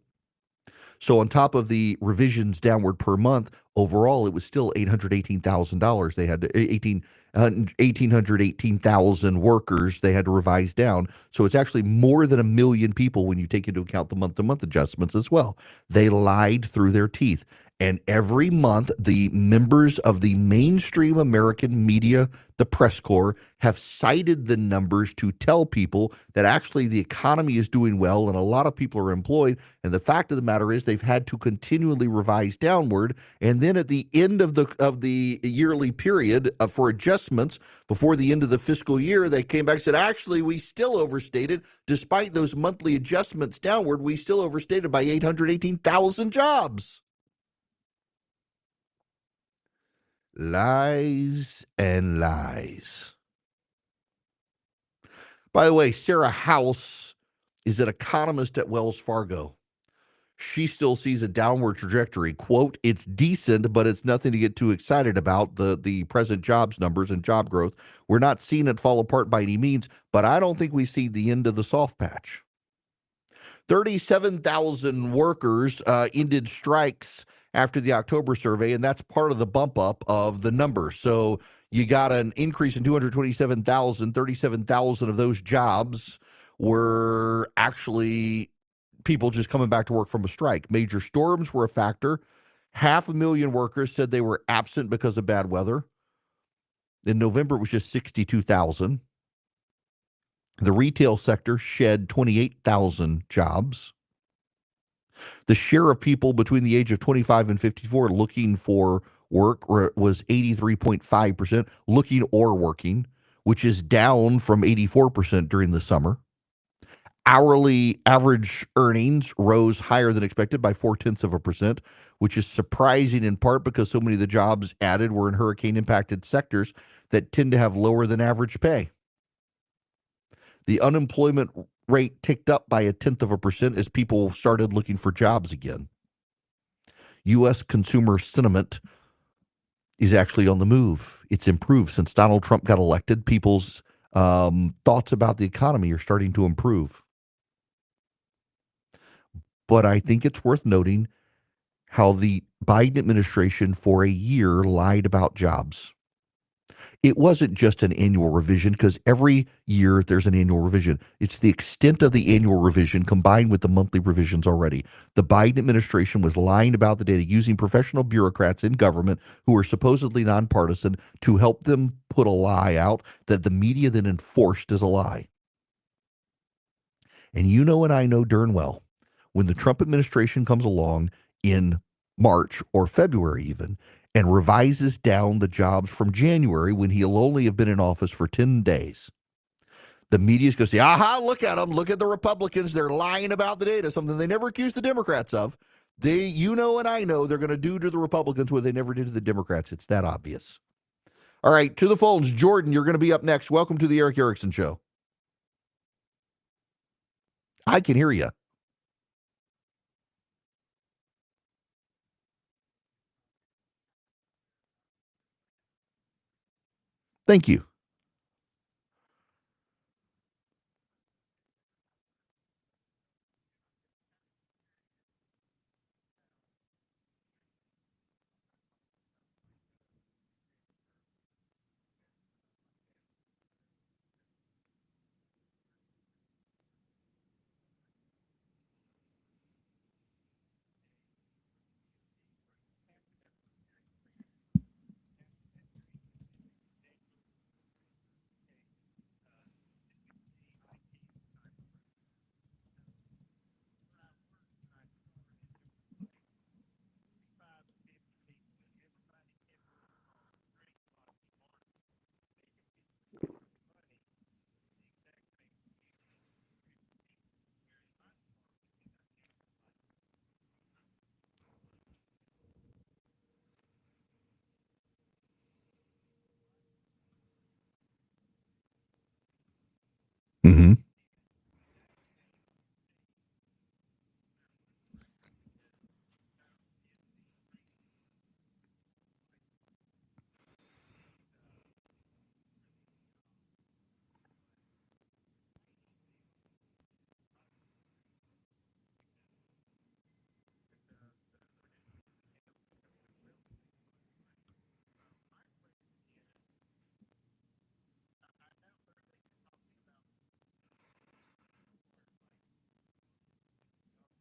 So on top of the revisions downward per month, overall it was still $818,000. They had 1,818,000 workers they had to revise down. So it's actually more than 1 million people when you take into account the month-to-month adjustments as well. They lied through their teeth. And every month, the members of the mainstream American media, the press corps, have cited the numbers to tell people that actually the economy is doing well and a lot of people are employed. And the fact of the matter is they've had to continually revise downward. And then at the end of the yearly period for adjustments before the end of the fiscal year, they came back and said, actually, we still overstated. Despite those monthly adjustments downward, we still overstated by 818,000 jobs. Lies and lies. By the way, Sarah House is an economist at Wells Fargo. She still sees a downward trajectory. Quote, it's decent, but it's nothing to get too excited about, the present jobs numbers and job growth. We're not seeing it fall apart by any means, but I don't think we see the end of the soft patch. 37,000 workers ended strikes after the October survey, and that's part of the bump up of the number. So you got an increase in 227,000, 37,000 of those jobs were actually people just coming back to work from a strike. Major storms were a factor. 500,000 workers said they were absent because of bad weather. In November, it was just 62,000. The retail sector shed 28,000 jobs. The share of people between the age of 25 and 54 looking for work was 83.5%, looking or working, which is down from 84% during the summer. Hourly average earnings rose higher than expected by 0.4%, which is surprising in part because so many of the jobs added were in hurricane impacted sectors that tend to have lower than average pay. The unemployment rate ticked up by 0.1% as people started looking for jobs again. U.S. consumer sentiment is actually on the move. It's improved since Donald Trump got elected. People's thoughts about the economy are starting to improve. But I think it's worth noting how the Biden administration for a year lied about jobs. It wasn't just an annual revision because every year there's an annual revision. It's the extent of the annual revision combined with the monthly revisions already. The Biden administration was lying about the data using professional bureaucrats in government who were supposedly nonpartisan to help them put a lie out that the media then enforced as a lie. And you know and I know darn well, when the Trump administration comes along in March or February even, and revises down the jobs from January when he'll only have been in office for 10 days. The media's going to say, aha, look at them. Look at the Republicans. They're lying about the data, something they never accused the Democrats of. You know and I know they're going to do to the Republicans what they never did to the Democrats. It's that obvious. All right, to the phones. Jordan, you're going to be up next. Welcome to the Erick Erickson Show. I can hear you. Thank you. Mm-hmm.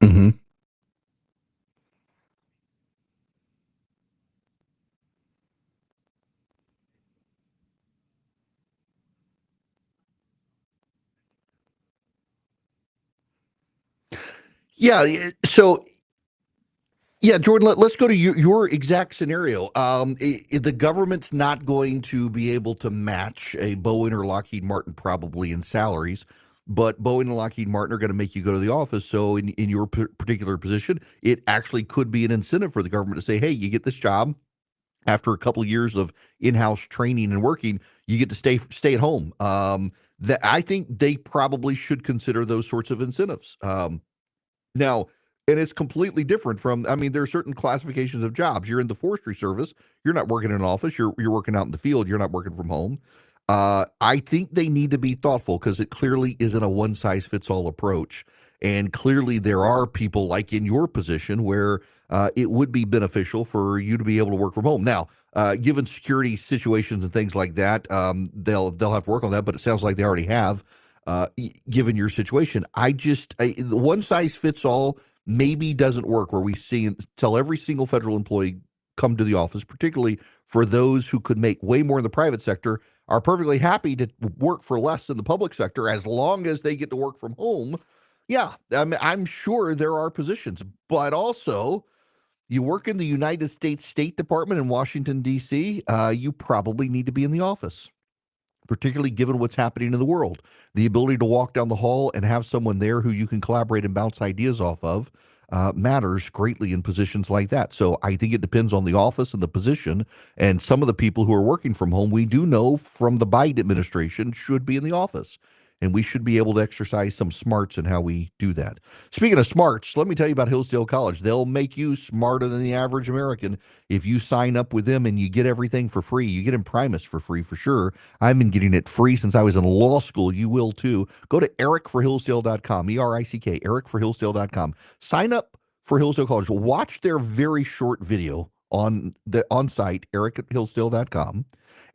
Mm-hmm. Yeah. So, yeah, Jordan, let's go to your exact scenario. The government's not going to be able to match a Boeing or Lockheed Martin probably in salaries, but Boeing and Lockheed Martin are going to make you go to the office. So, in your particular position, it actually could be an incentive for the government to say, hey, you get this job. After a couple of years of in-house training and working, you get to stay at home. That I think they probably should consider those sorts of incentives. Now, and it's completely different from, I mean, there are certain classifications of jobs. You're in the forestry service. You're not working in an office. You're working out in the field. You're not working from home. I think they need to be thoughtful because it clearly isn't a one size fits all approach. And clearly there are people like in your position where it would be beneficial for you to be able to work from home. Now, given security situations and things like that, they'll have to work on that. But it sounds like they already have given your situation. The one size fits all maybe doesn't work where we see and tell every single federal employee come to the office, particularly for those who could make way more in the private sector, are perfectly happy to work for less in the public sector as long as they get to work from home. Yeah, I'm sure there are positions, but also You work in the United States State Department in Washington, D.C., you probably need to be in the office, particularly given what's happening in the world. The ability to walk down the hall and have someone there who you can collaborate and bounce ideas off of matters greatly in positions like that. So I think it depends on the office and the position. And some of the people who are working from home, we do know from the Biden administration, should be in the office. And we should be able to exercise some smarts in how we do that. Speaking of smarts, let me tell you about Hillsdale College. They'll make you smarter than the average American if you sign up with them and you get everything for free. You get Imprimis for free for sure. I've been getting it free since I was in law school. You will too. Go to erickforhillsdale.com, ERICK, erickforhillsdale.com. Sign up for Hillsdale College. Watch their very short video on the on site, erickforhillsdale.com,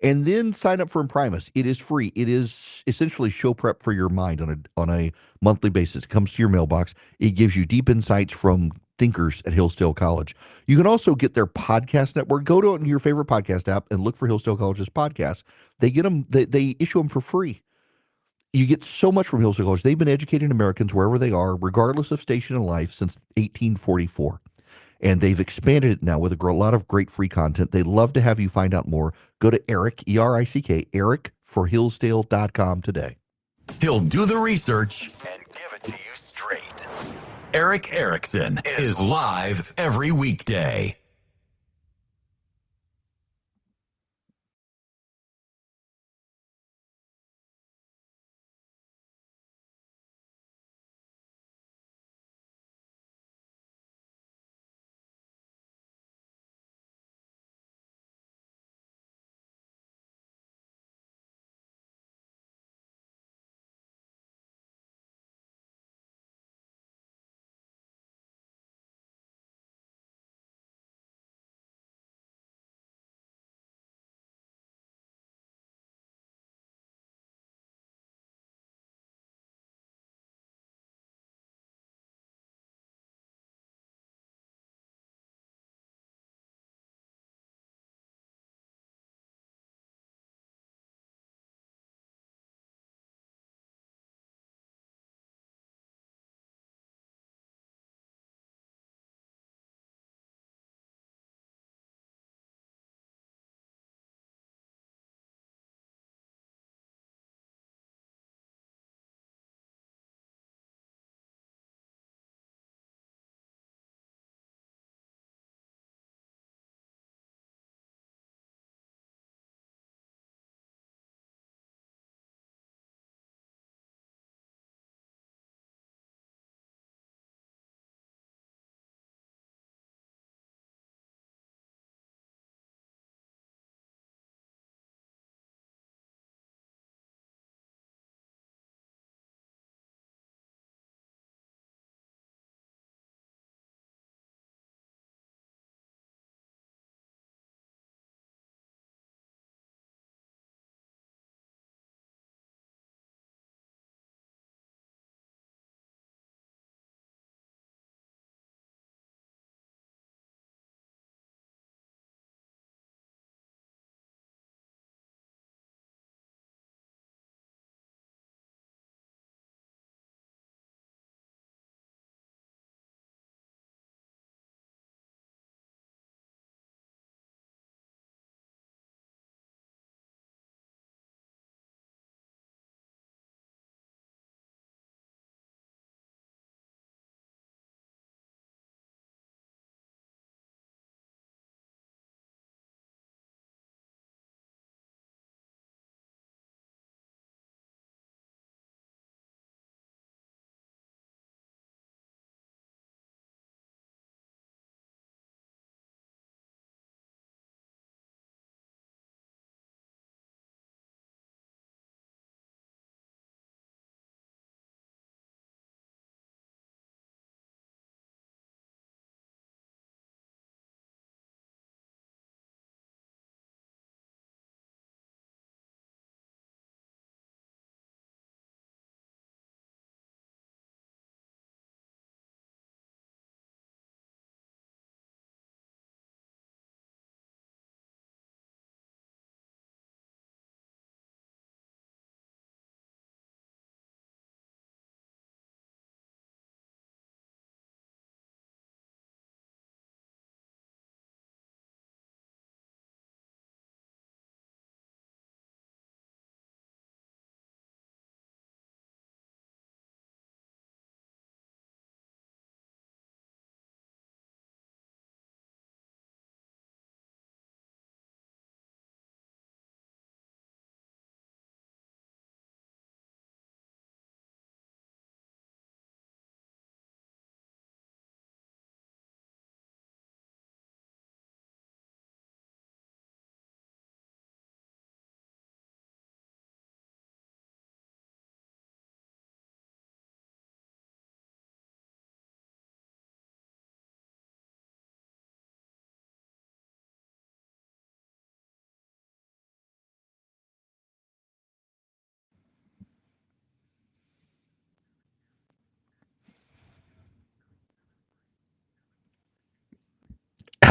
and then sign up for Imprimis. It is free. It is essentially show prep for your mind on a monthly basis. It comes to your mailbox. It gives you deep insights from thinkers at Hillsdale College. You can also get their podcast network. Go to your favorite podcast app and look for Hillsdale College's podcast. They get them. They issue them for free. You get so much from Hillsdale College. They've been educating Americans wherever they are, regardless of station in life, since 1844. And they've expanded it now with a lot of great free content. They'd love to have you find out more. Go to Erick, ERICK, erickforhillsdale.com today. He'll do the research and give it to you straight. Erick Erickson is live every weekday.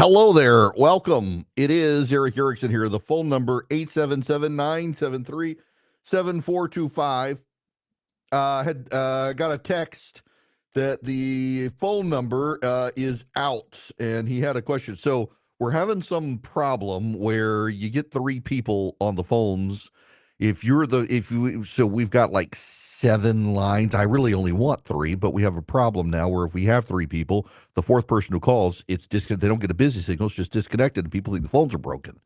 Hello there. Welcome. It is Erick Erickson here. The phone number 877-973-7425. Had got a text that the phone number is out, and he had a question. So we're having some problem where you get three people on the phones. So we've got like 7 lines. I really only want three, but we have a problem now where if we have three people, the fourth person who calls, it's disconnected. They don't get a busy signal. It's just disconnected, and people think the phones are broken.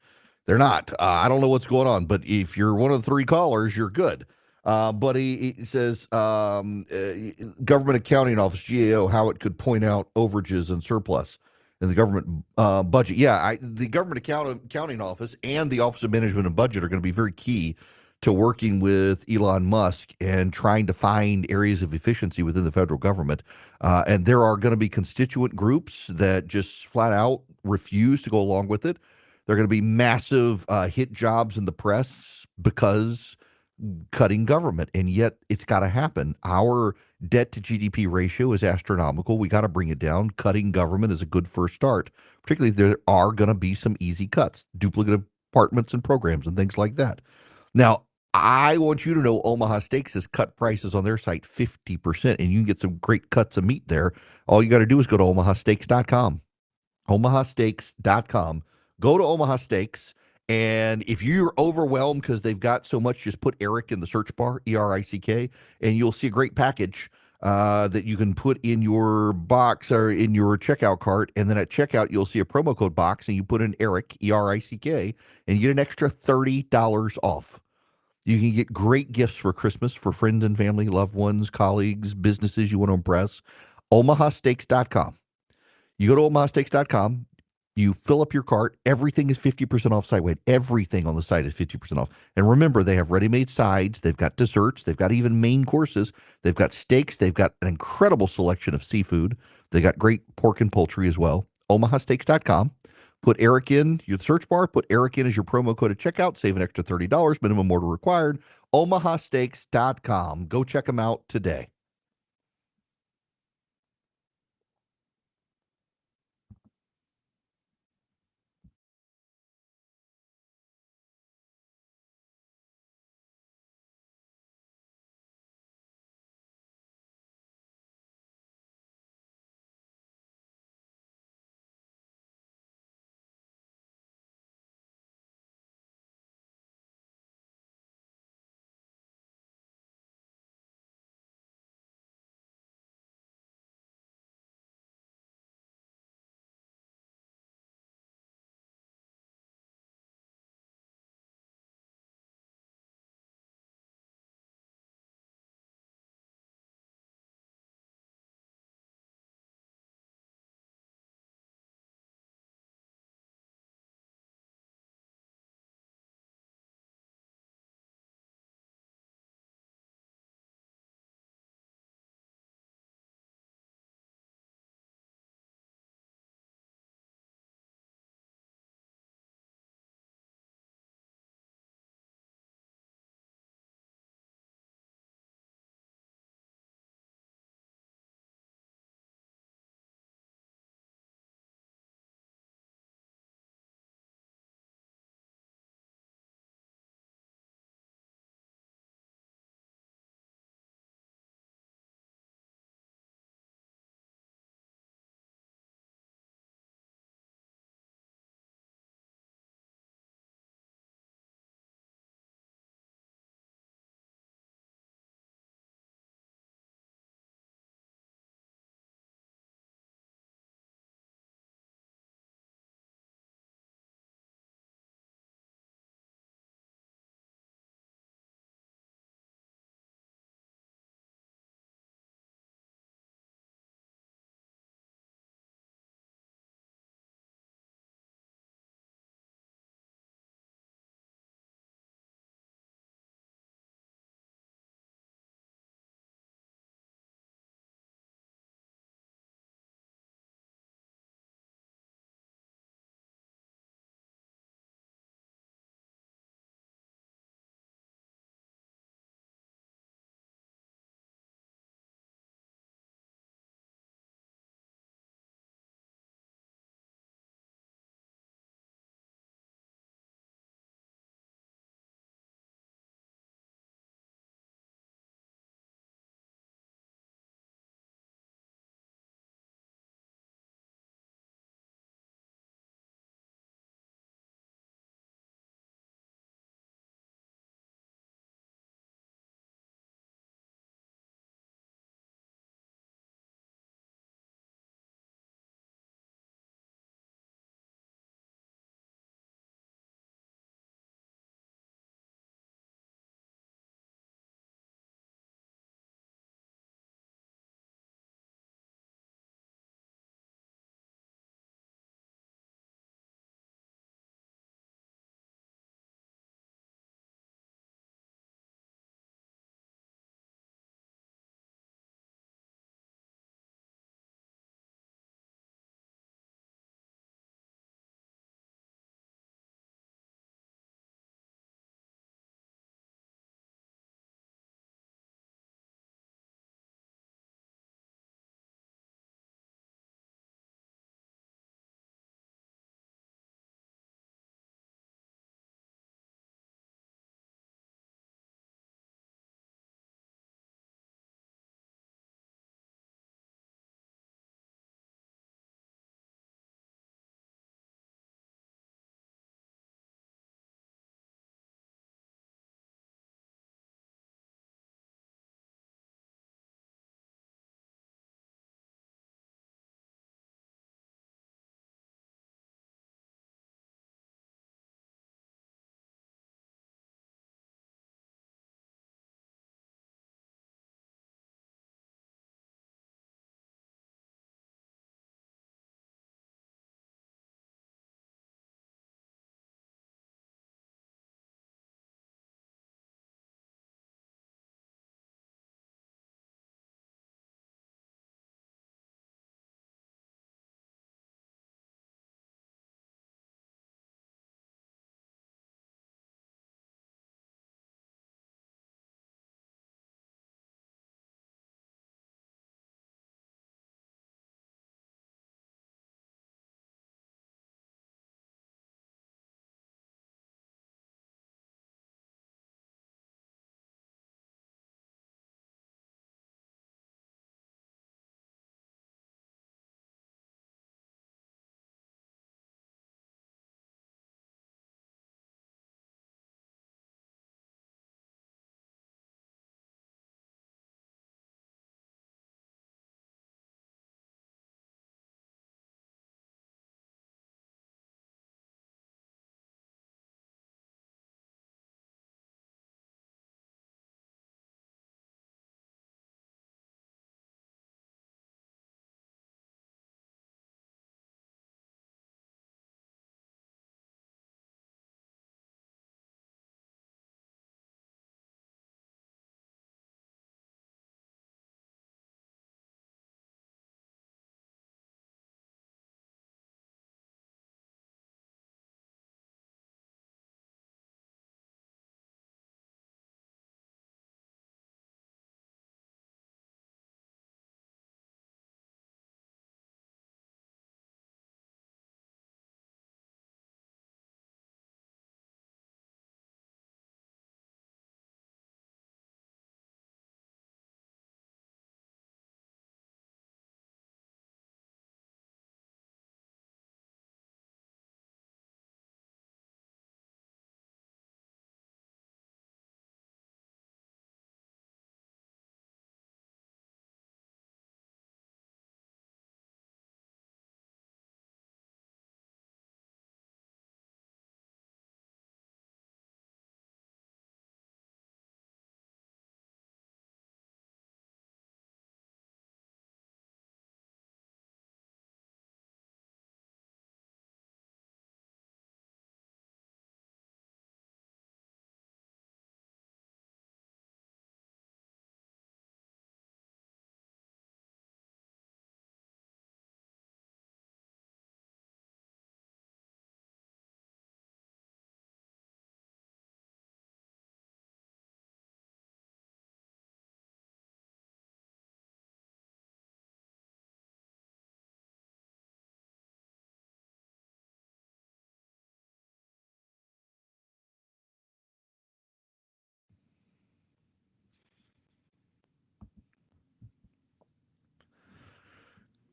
They're not. I don't know what's going on, but if you're one of the three callers, you're good. But he says government accounting office, GAO, how it could point out overages and surplus in the government budget. Yeah, the government accounting office and the Office of Management and Budget are going to be very key to working with Elon Musk and trying to find areas of efficiency within the federal government. And there are going to be constituent groups that just flat out refuse to go along with it. There are going to be massive hit jobs in the press because cutting government, and yet it's got to happen. Our debt to GDP ratio is astronomical. We got to bring it down. Cutting government is a good first start. Particularly, there are going to be some easy cuts, duplicative departments and programs and things like that. Now, I want you to know Omaha Steaks has cut prices on their site 50%, and you can get some great cuts of meat there. All you got to do is go to omahasteaks.com. omahasteaks.com. Go to Omaha Steaks. And if you're overwhelmed because they've got so much, just put Erick in the search bar, ERICK, and you'll see a great package that you can put in your box or in your checkout cart. And then at checkout, you'll see a promo code box, and you put in Erick, ERICK, and you get an extra $30 off. You can get great gifts for Christmas for friends and family, loved ones, colleagues, businesses you want to impress. omahasteaks.com. You go to omahasteaks.com. You fill up your cart. Everything is 50% off site-wide. Everything on the site is 50% off. And remember, they have ready-made sides. They've got desserts. They've got even main courses. They've got steaks. They've got an incredible selection of seafood. They got great pork and poultry as well. omahasteaks.com. Put Erick in your search bar. Put Erick in as your promo code at checkout. Save an extra $30. Minimum order required. omahasteaks.com. Go check them out today.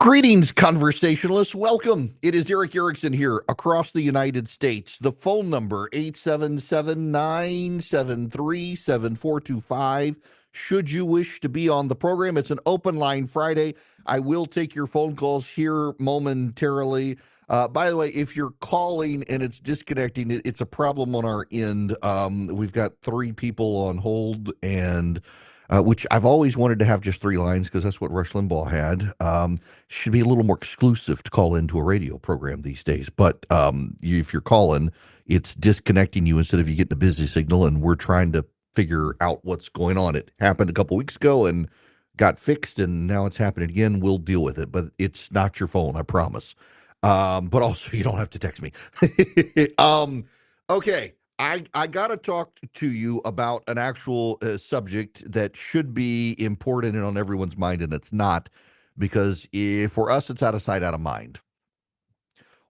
Greetings, conversationalists. Welcome. It is Erick Erickson here across the United States. The phone number, 877-973-7425. Should you wish to be on the program, it's an open line Friday. I will take your phone calls here momentarily. By the way, if you're calling and it's disconnecting, it's a problem on our end. We've got 3 people on hold, and which I've always wanted to have just 3 lines because that's what Rush Limbaugh had. Should be a little more exclusive to call into a radio program these days. But if you're calling, it's disconnecting you instead of you getting a busy signal, and we're trying to figure out what's going on. It happened a couple weeks ago and got fixed, and now it's happening again. We'll deal with it, but it's not your phone, I promise. But also, you don't have to text me. Okay. I got to talk to you about an actual subject that should be important and on everyone's mind, and it's not, because for us, it's out of sight, out of mind.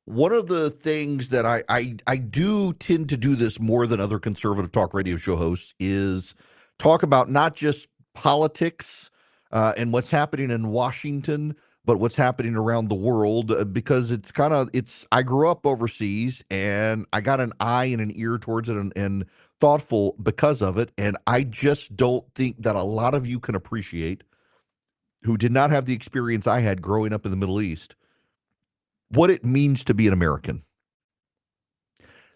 One of the things that I do tend to do this more than other conservative talk radio show hosts is talk about not just politics and what's happening in Washington, but what's happening around the world, because I grew up overseas and I got an eye and an ear towards it and thoughtful because of it. And I just don't think that a lot of you can appreciate, who did not have the experience I had growing up in the Middle East, what it means to be an American.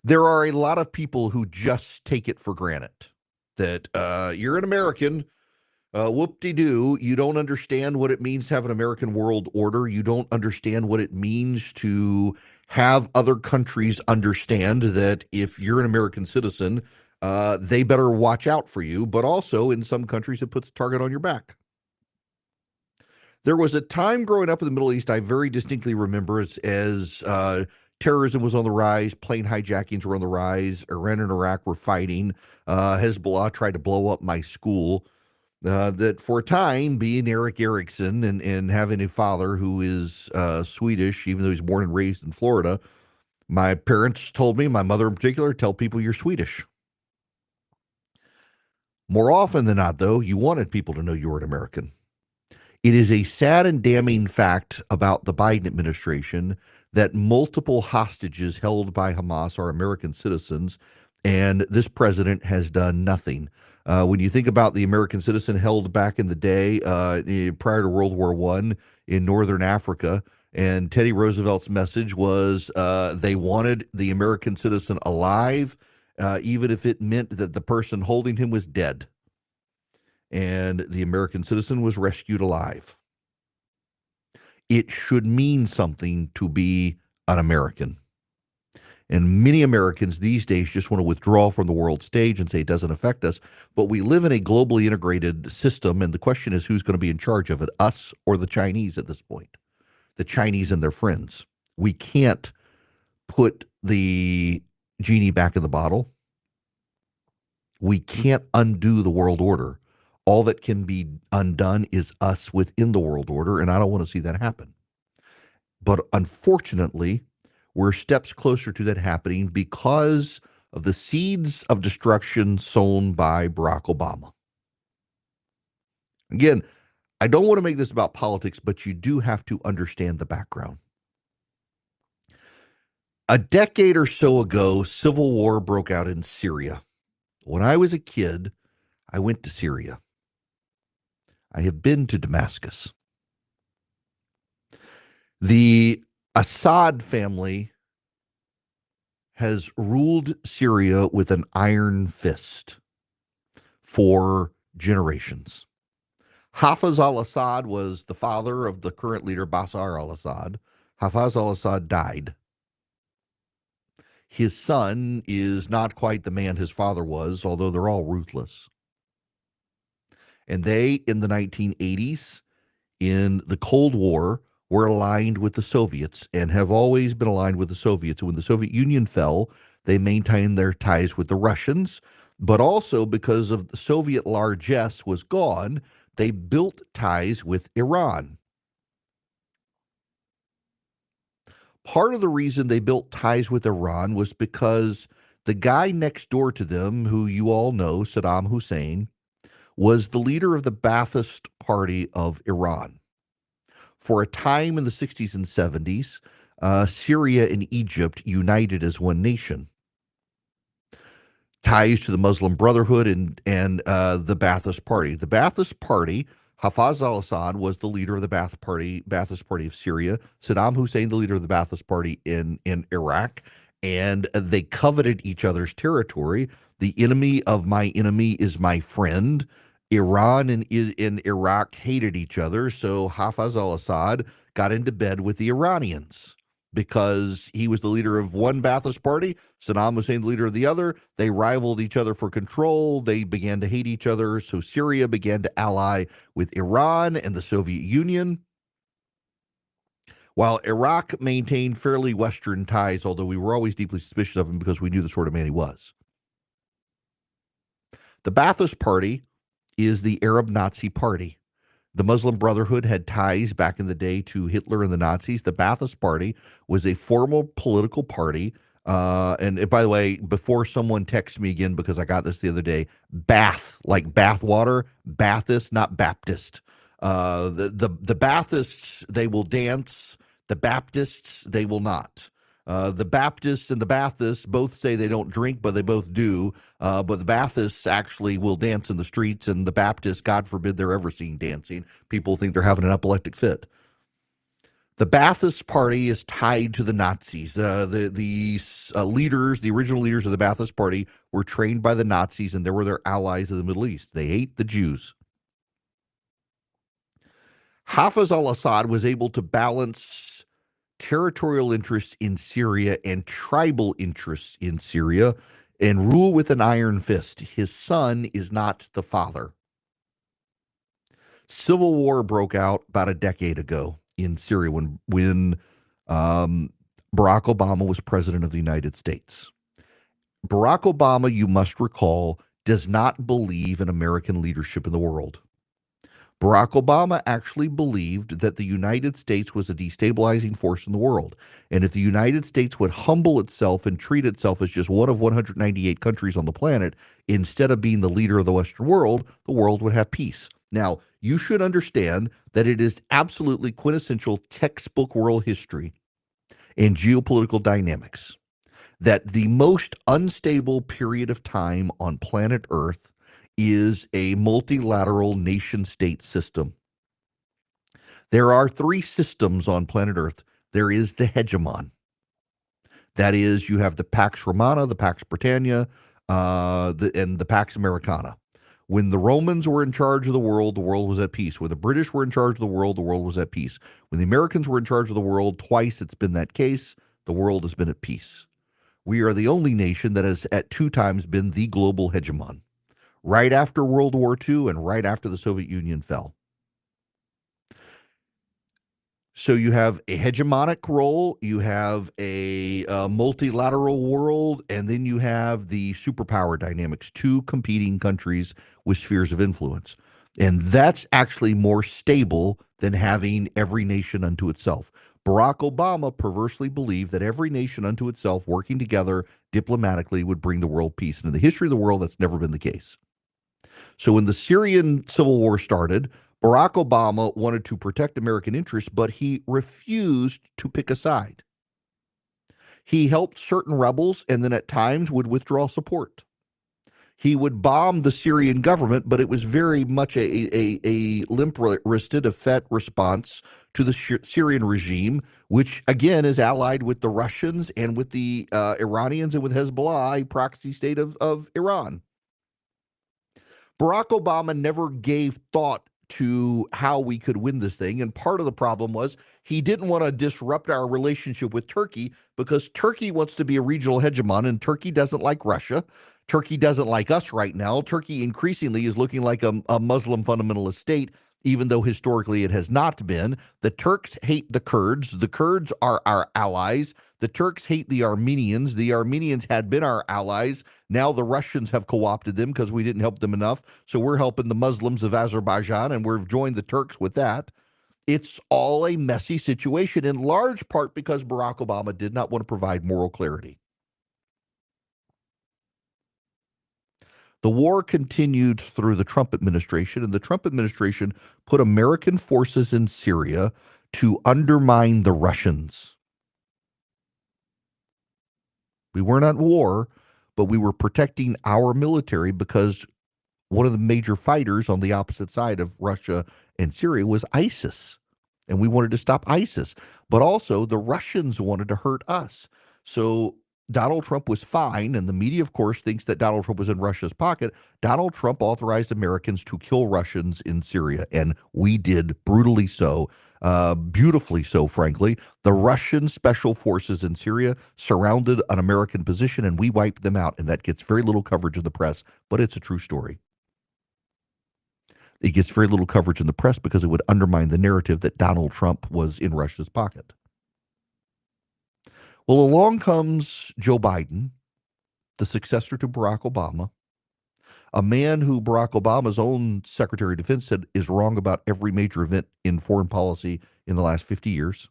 There are a lot of people who just take it for granted that you're an American. Whoop-de-doo, you don't understand what it means to have an American world order. You don't understand what it means to have other countries understand that if you're an American citizen, they better watch out for you. But also, in some countries, it puts a target on your back. There was a time growing up in the Middle East I very distinctly remember as terrorism was on the rise, plane hijackings were on the rise, Iran and Iraq were fighting, Hezbollah tried to blow up my school. That for a time, being Erick Erickson and having a father who is Swedish, even though he's born and raised in Florida, my parents told me, my mother in particular, tell people you're Swedish. More often than not, though, you wanted people to know you were an American. It is a sad and damning fact about the Biden administration that multiple hostages held by Hamas are American citizens, and this president has done nothing. When you think about the American citizen held back in the day prior to World War I in Northern Africa, and Teddy Roosevelt's message was they wanted the American citizen alive, even if it meant that the person holding him was dead. And the American citizen was rescued alive. It should mean something to be an American. And many Americans these days just want to withdraw from the world stage and say it doesn't affect us. But we live in a globally integrated system, and the question is who's going to be in charge of it, us or the Chinese at this point? The Chinese and their friends. We can't put the genie back in the bottle. We can't undo the world order. All that can be undone is us within the world order, and I don't want to see that happen. But unfortunately, we're steps closer to that happening because of the seeds of destruction sown by Barack Obama. Again, I don't want to make this about politics, but you do have to understand the background. A decade or so ago, civil war broke out in Syria. When I was a kid, I went to Syria. I have been to Damascus. The Assad family has ruled Syria with an iron fist for generations. Hafez al-Assad was the father of the current leader, Bashar al-Assad. Hafez al-Assad died. His son is not quite the man his father was, although they're all ruthless. And they, in the 1980s, in the Cold War, were aligned with the Soviets and have always been aligned with the Soviets. When the Soviet Union fell, they maintained their ties with the Russians, but also because of the Soviet largesse was gone, they built ties with Iran. Part of the reason they built ties with Iran was because the guy next door to them, who you all know, Saddam Hussein, was the leader of the Ba'athist Party of Iran. For a time in the 60s and 70s, Syria and Egypt united as one nation. Ties to the Muslim Brotherhood and the Ba'athist Party. The Ba'athist Party, Hafez al-Assad was the leader of the Ba'athist Party of Syria. Saddam Hussein, the leader of the Ba'athist Party in Iraq, and they coveted each other's territory. The enemy of my enemy is my friend. Iran and Iraq hated each other, so Hafez al-Assad got into bed with the Iranians because he was the leader of one Ba'athist Party, Saddam Hussein the leader of the other. They rivaled each other for control. They began to hate each other, so Syria began to ally with Iran and the Soviet Union, while Iraq maintained fairly Western ties, although we were always deeply suspicious of him because we knew the sort of man he was. The Ba'athist Party is the Arab Nazi Party. The Muslim Brotherhood had ties back in the day to Hitler and the Nazis. The Ba'athist Party was a formal political party. And by the way, before someone texts me again, because I got this the other day, Bath, like bath water, Ba'athist, not Baptist. The Baathists, they will dance. The Baptists, they will not. The Baptists and the Baathists both say they don't drink, but they both do. But the Baathists actually will dance in the streets, and the Baptists, God forbid they're ever seen dancing. People think they're having an epileptic fit. The Ba'athist Party is tied to the Nazis. The leaders, the original leaders of the Ba'athist Party, were trained by the Nazis, and they were their allies in the Middle East. They hate the Jews. Hafez al-Assad was able to balance territorial interests in Syria and tribal interests in Syria and rule with an iron fist. His son is not the father. Civil war broke out about a decade ago in Syria when Barack Obama was president of the United States. Barack Obama, you must recall, does not believe in American leadership in the world. Barack Obama actually believed that the United States was a destabilizing force in the world. And if the United States would humble itself and treat itself as just one of 198 countries on the planet, instead of being the leader of the Western world, the world would have peace. Now, you should understand that it is absolutely quintessential textbook world history and geopolitical dynamics that the most unstable period of time on planet Earth is a multilateral nation-state system. There are three systems on planet Earth. There is the hegemon. That is, you have the Pax Romana, the Pax Britannia, and the Pax Americana. When the Romans were in charge of the world was at peace. When the British were in charge of the world was at peace. When the Americans were in charge of the world, twice it's been that case, the world has been at peace. We are the only nation that has at two times been the global hegemon. Right after World War II and right after the Soviet Union fell. So you have a hegemonic role, you have a multilateral world, and then you have the superpower dynamics, two competing countries with spheres of influence. And that's actually more stable than having every nation unto itself. Barack Obama perversely believed that every nation unto itself working together diplomatically would bring the world peace. And in the history of the world, that's never been the case. So when the Syrian civil war started, Barack Obama wanted to protect American interests, but he refused to pick a side. He helped certain rebels and then at times would withdraw support. He would bomb the Syrian government, but it was very much a limp-wristed, effete response to the Syrian regime, which again is allied with the Russians and with the Iranians and with Hezbollah, a proxy state of Iran. Barack Obama never gave thought to how we could win this thing. And part of the problem was he didn't want to disrupt our relationship with Turkey because Turkey wants to be a regional hegemon and Turkey doesn't like Russia. Turkey doesn't like us right now. Turkey increasingly is looking like a Muslim fundamentalist state, even though historically it has not been. The Turks hate the Kurds. The Kurds are our allies. The Turks hate the Armenians. The Armenians had been our allies. Now the Russians have co-opted them because we didn't help them enough. So we're helping the Muslims of Azerbaijan, and we've joined the Turks with that. It's all a messy situation, in large part because Barack Obama did not want to provide moral clarity. The war continued through the Trump administration, and the Trump administration put American forces in Syria to undermine the Russians. We weren't at war, but we were protecting our military because one of the major fighters on the opposite side of Russia and Syria was ISIS. And we wanted to stop ISIS. But also, the Russians wanted to hurt us. So Donald Trump was fine. And the media, of course, thinks that Donald Trump was in Russia's pocket. Donald Trump authorized Americans to kill Russians in Syria. And we did brutally so, beautifully so, frankly. The Russian special forces in Syria surrounded an American position, and we wiped them out. And that gets very little coverage in the press, but it's a true story. It gets very little coverage in the press because it would undermine the narrative that Donald Trump was in Russia's pocket. Well, along comes Joe Biden, the successor to Barack Obama, a man who Barack Obama's own Secretary of Defense said is wrong about every major event in foreign policy in the last 50 years.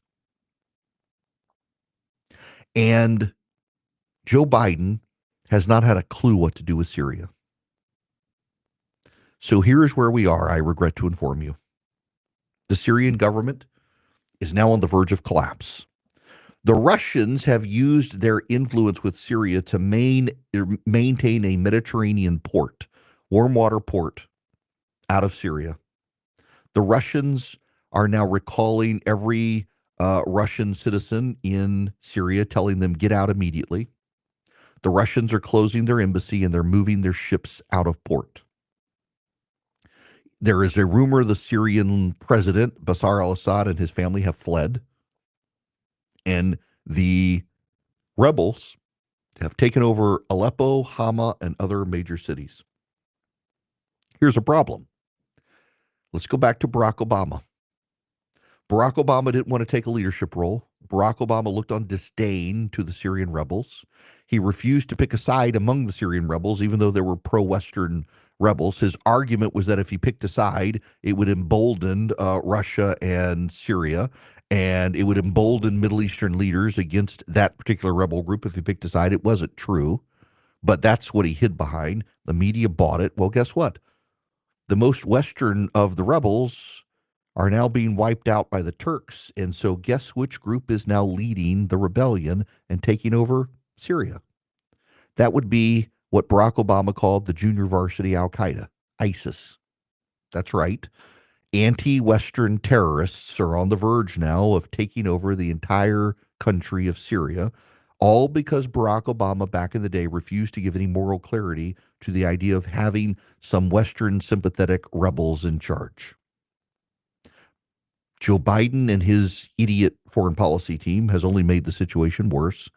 And Joe Biden has not had a clue what to do with Syria. So here's where we are, I regret to inform you. The Syrian government is now on the verge of collapse. The Russians have used their influence with Syria to maintain a Mediterranean port, warm water port, out of Syria. The Russians are now recalling every Russian citizen in Syria, telling them get out immediately. The Russians are closing their embassy and they're moving their ships out of port. There is a rumor the Syrian president, Bashar al-Assad, and his family have fled. And the rebels have taken over Aleppo, Hama, and other major cities. Here's a problem. Let's go back to Barack Obama. Barack Obama didn't want to take a leadership role. Barack Obama looked on disdain to the Syrian rebels. He refused to pick a side among the Syrian rebels, even though there were pro-Western rebels. His argument was that if he picked a side, it would embolden Russia and Syria, and it would embolden Middle Eastern leaders against that particular rebel group if he picked a side. It wasn't true, but that's what he hid behind. The media bought it. Well, guess what? The most Western of the rebels are now being wiped out by the Turks. And so guess which group is now leading the rebellion and taking over Syria? That would be what Barack Obama called the junior varsity al-Qaeda, ISIS. That's right. Anti-Western terrorists are on the verge now of taking over the entire country of Syria, all because Barack Obama back in the day refused to give any moral clarity to the idea of having some Western sympathetic rebels in charge. Joe Biden and his idiot foreign policy team has only made the situation worse.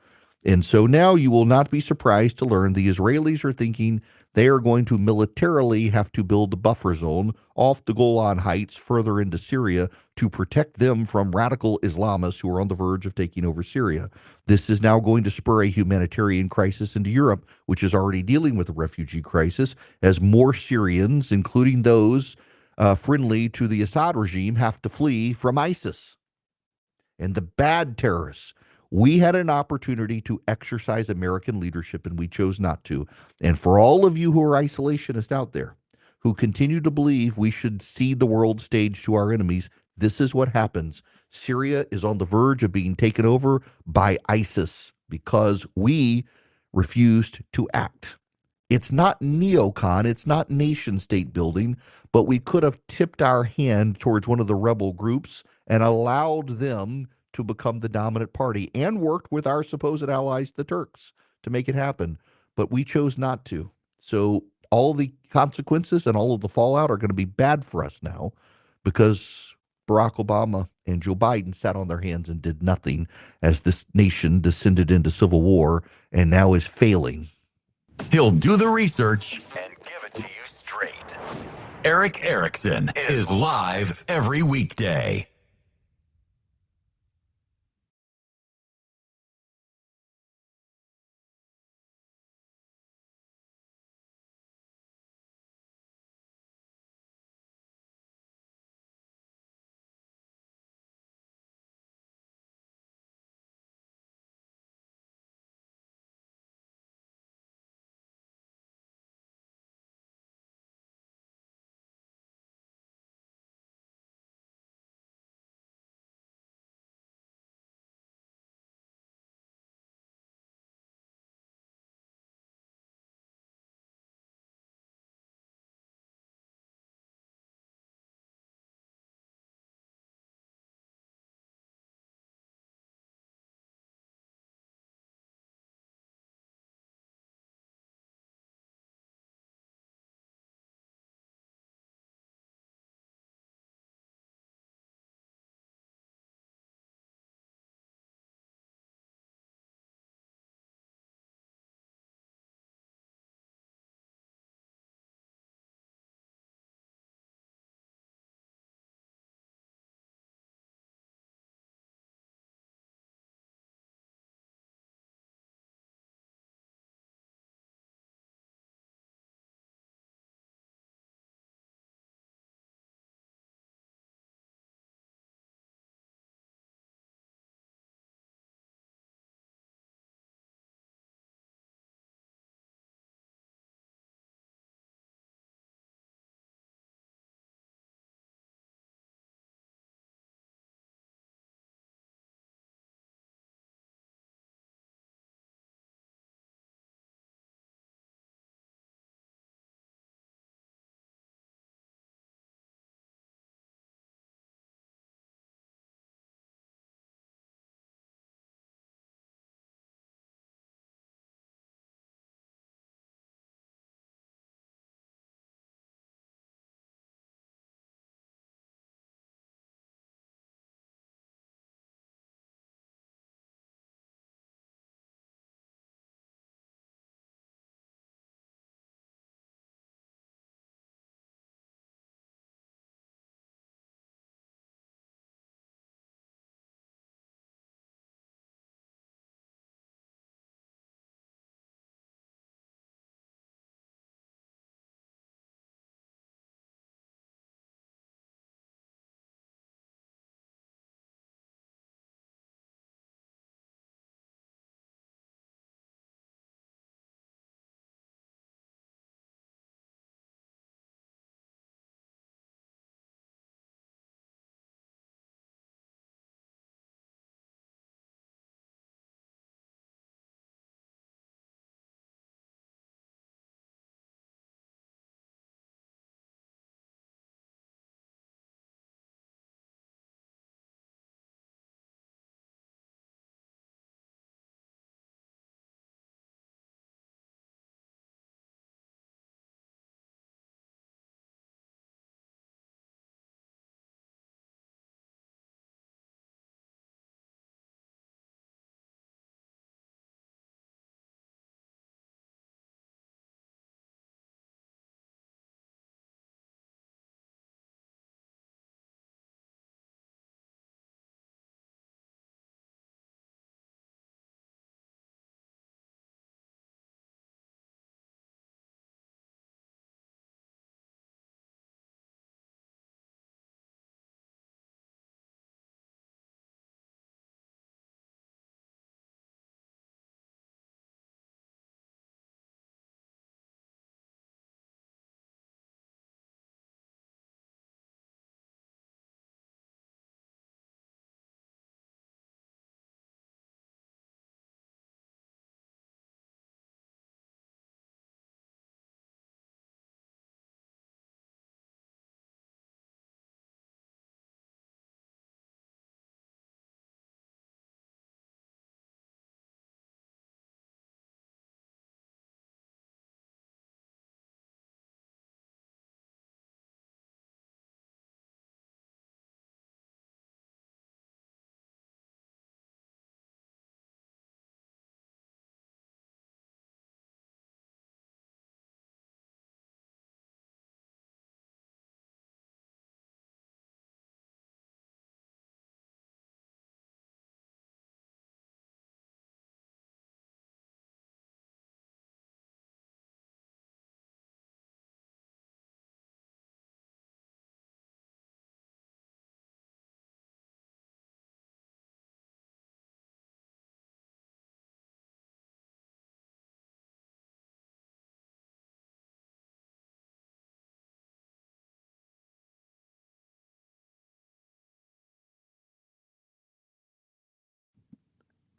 And so now you will not be surprised to learn the Israelis are thinking they are going to militarily have to build a buffer zone off the Golan Heights further into Syria to protect them from radical Islamists who are on the verge of taking over Syria. This is now going to spur a humanitarian crisis into Europe, which is already dealing with a refugee crisis, as more Syrians, including those friendly to the Assad regime, have to flee from ISIS and the bad terrorists. We had an opportunity to exercise American leadership, and we chose not to. And for all of you who are isolationists out there, who continue to believe we should cede the world stage to our enemies, this is what happens. Syria is on the verge of being taken over by ISIS because we refused to act. It's not neocon, it's not nation state building, but we could have tipped our hand towards one of the rebel groups and allowed them to become the dominant party and worked with our supposed allies, the Turks, to make it happen. But we chose not to. So all the consequences and all of the fallout are going to be bad for us now because Barack Obama and Joe Biden sat on their hands and did nothing as this nation descended into civil war and now is failing. He'll do the research and give it to you straight. Erick Erickson is live every weekday.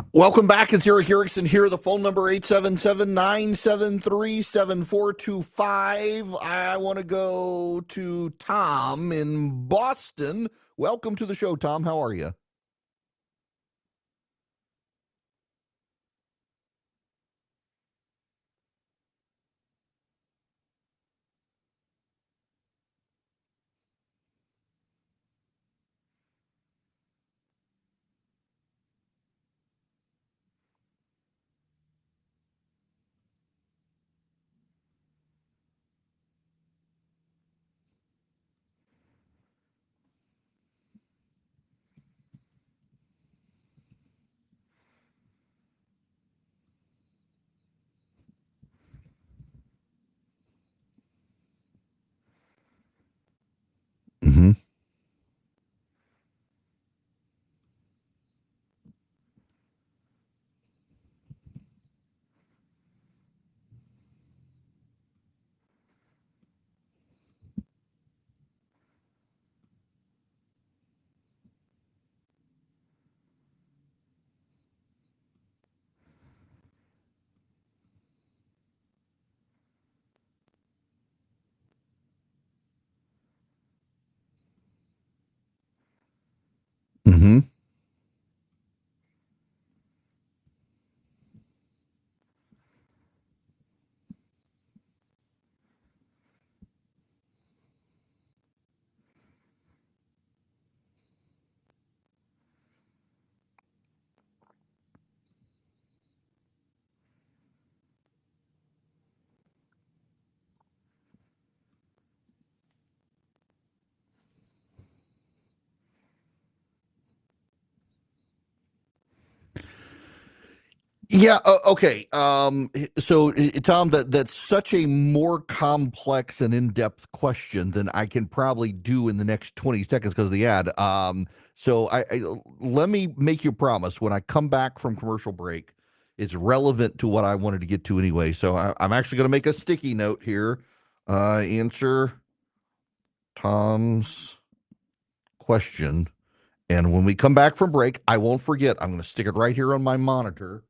Welcome back. It's Erick Erickson here. The phone number 877-973-7425. I want to go to Tom in Boston. Welcome to the show, Tom. How are you? Mm-hmm. Mm-hmm. Yeah. Okay. So, Tom, that's such a more complex and in-depth question than I can probably do in the next 20 seconds because of the ad. So, let me make you a promise. When I come back from commercial break, it's relevant to what I wanted to get to anyway. So, I'm actually going to make a sticky note here. Answer Tom's question, and when we come back from break, I won't forget. I'm going to stick it right here on my monitor.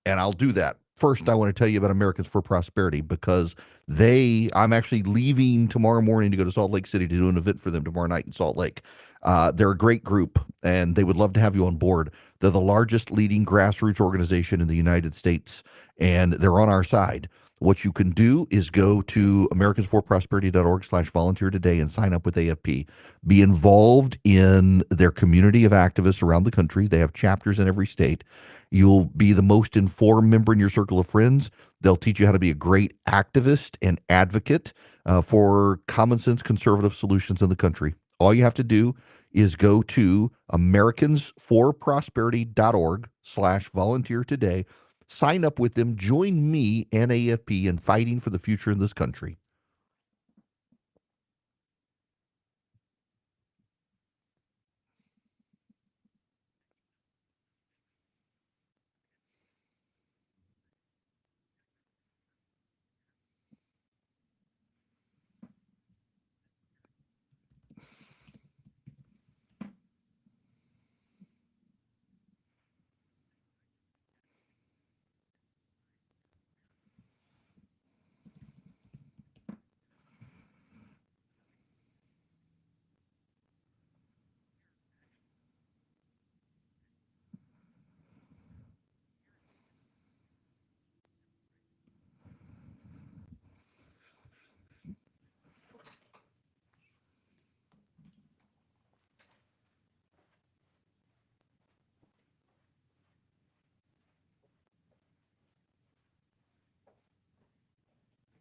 And I'll do that. First, I want to tell you about Americans for Prosperity because I'm actually leaving tomorrow morning to go to Salt Lake City to do an event for them tomorrow night in Salt Lake. They're a great group and they would love to have you on board. They're the largest leading grassroots organization in the United States and they're on our side. What you can do is go to americansforprosperity.org/volunteer today and sign up with AFP. Be involved in their community of activists around the country. They have chapters in every state. You'll be the most informed member in your circle of friends. They'll teach you how to be a great activist and advocate for common sense conservative solutions in the country. All you have to do is go to americansforprosperity.org/volunteer today. Sign up with them. Join me and AFP in fighting for the future in this country.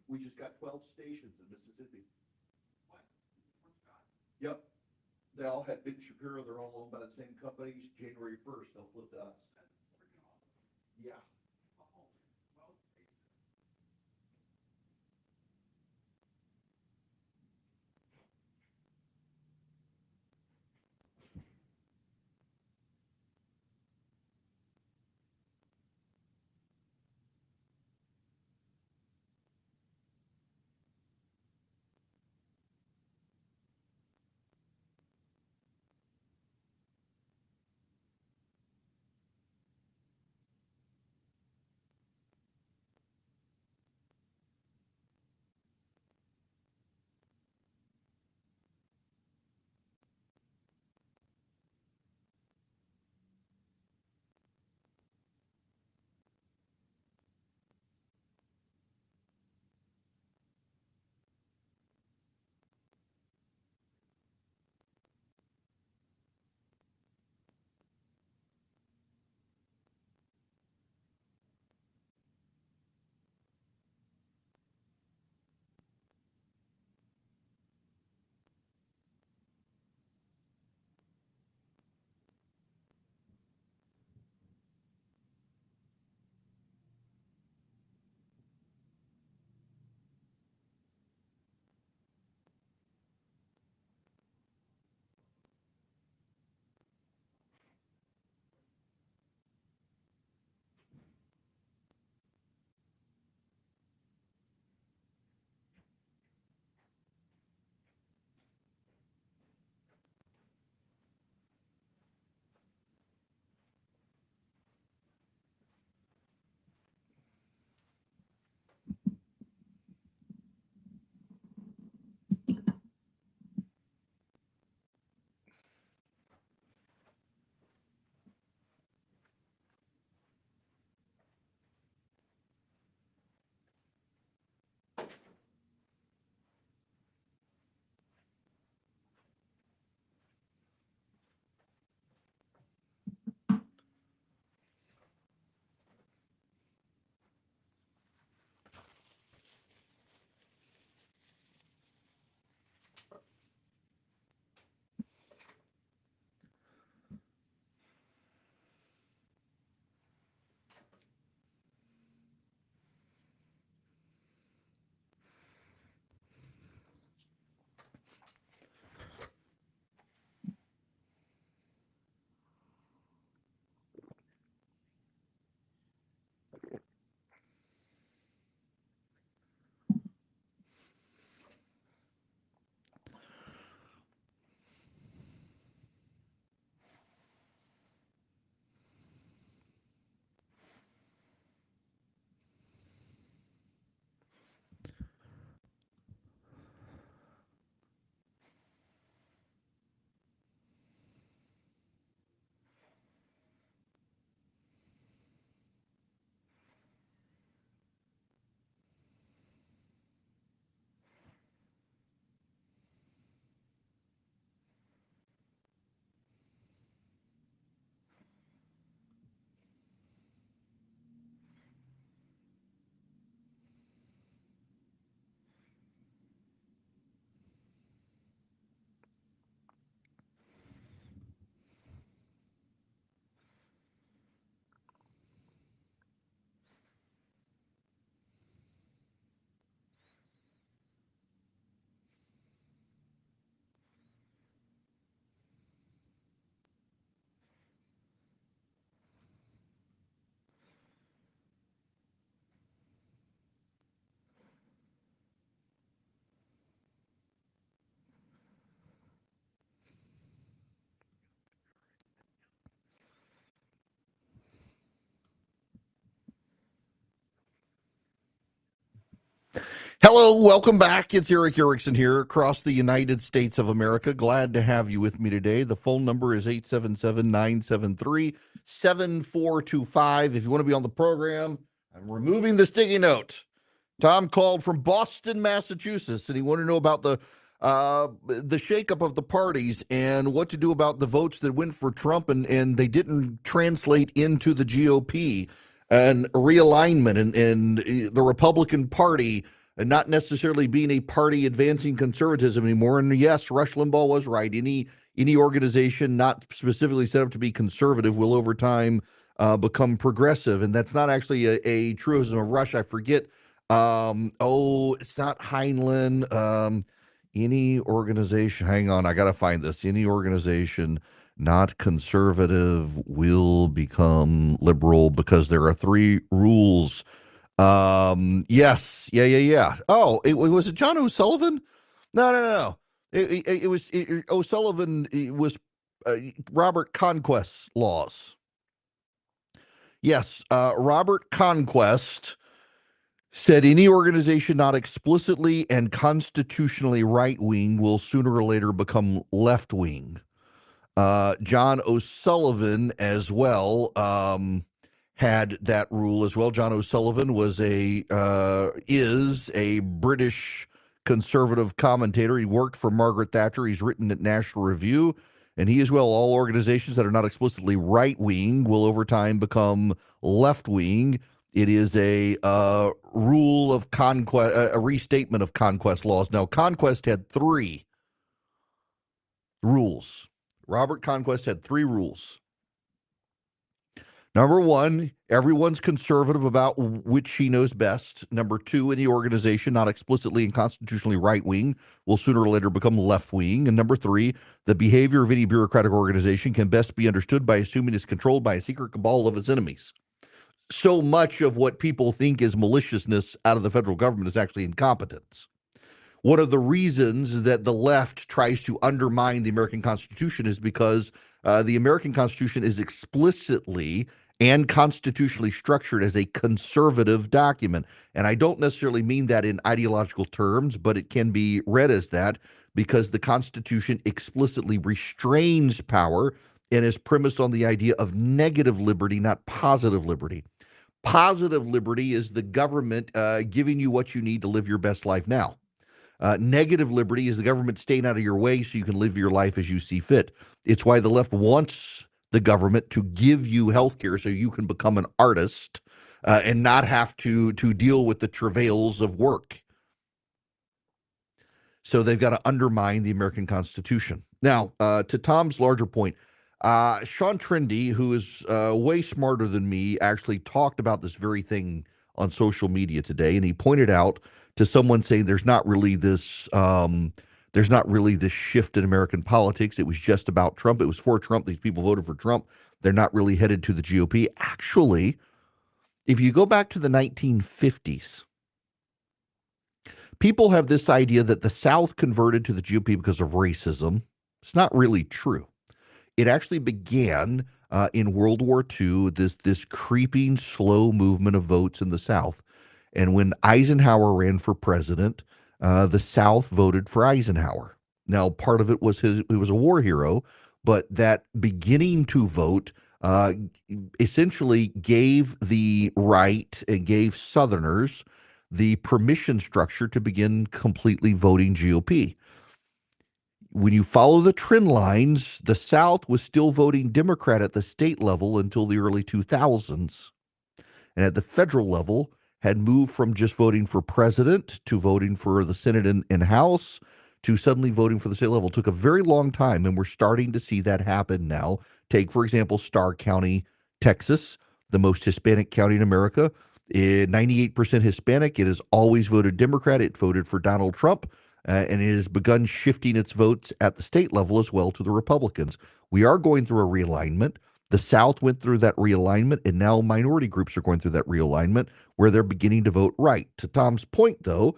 We just got 12 stations in Mississippi. Yep. They all had Big Shapiro. They're all owned by the same companies. January 1st, they'll flip to us. Yeah. Hello, welcome back. It's Erick Erickson here across the United States of America. Glad to have you with me today. The phone number is 877-973-7425. If you want to be on the program, I'm removing the sticky note. Tom called from Boston, Massachusetts, and he wanted to know about the shakeup of the parties and what to do about the votes that went for Trump and they didn't translate into the GOP and realignment and the Republican Party and not necessarily being a party advancing conservatism anymore. And yes, Rush Limbaugh was right. Any organization not specifically set up to be conservative will over time become progressive, and that's not actually a truism of Rush. I forget. It's not Heinlein. Any organization. Hang on, I gotta find this. Any organization not conservative will become liberal because there are three rules. Yes. Yeah. Oh, was it John O'Sullivan? No. It was O'Sullivan. It was Robert Conquest's laws. Yes, Robert Conquest said any organization not explicitly and constitutionally right-wing will sooner or later become left-wing. John O'Sullivan as well had that rule as well. John O'Sullivan is a British conservative commentator. He worked for Margaret Thatcher. He's written at National Review. And he as well, all organizations that are not explicitly right-wing will over time become left-wing. It is a rule of conquest, a restatement of conquest laws. Now, Conquest had three rules. Robert Conquest had three rules. Number one, everyone's conservative about which he knows best. Number two, any organization not explicitly and constitutionally right-wing will sooner or later become left-wing. And number three, the behavior of any bureaucratic organization can best be understood by assuming it's controlled by a secret cabal of its enemies. So much of what people think is maliciousness out of the federal government is actually incompetence. One of the reasons that the left tries to undermine the American Constitution is because the American Constitution is explicitly and constitutionally structured as a conservative document. And I don't necessarily mean that in ideological terms, but it can be read as that because the Constitution explicitly restrains power and is premised on the idea of negative liberty, not positive liberty. Positive liberty is the government giving you what you need to live your best life now. Negative liberty is the government staying out of your way so you can live your life as you see fit. It's why the left wants the government to give you health care so you can become an artist and not have to deal with the travails of work. So they've got to undermine the American Constitution. Now, to Tom's larger point, Sean Trendy, who is way smarter than me, actually talked about this very thing on social media today, and he pointed out to someone saying there's not really this shift in American politics. It was just about Trump. It was for Trump. These people voted for Trump. They're not really headed to the GOP. Actually, if you go back to the 1950s, people have this idea that the South converted to the GOP because of racism. It's not really true. It actually began in World War II, this creeping, slow movement of votes in the South. And when Eisenhower ran for president, the South voted for Eisenhower. Now, part of it was he was a war hero, but that beginning to vote essentially gave the right and gave Southerners the permission structure to begin completely voting GOP. When you follow the trend lines, the South was still voting Democrat at the state level until the early 2000s. And at the federal level, had moved from just voting for president to voting for the Senate and House to suddenly voting for the state level. It took a very long time, and we're starting to see that happen now. Take, for example, Starr County, Texas, the most Hispanic county in America. 98% Hispanic. It has always voted Democrat. It voted for Donald Trump, and it has begun shifting its votes at the state level as well to the Republicans. We are going through a realignment. The South went through that realignment, and now minority groups are going through that realignment where they're beginning to vote right. To Tom's point, though,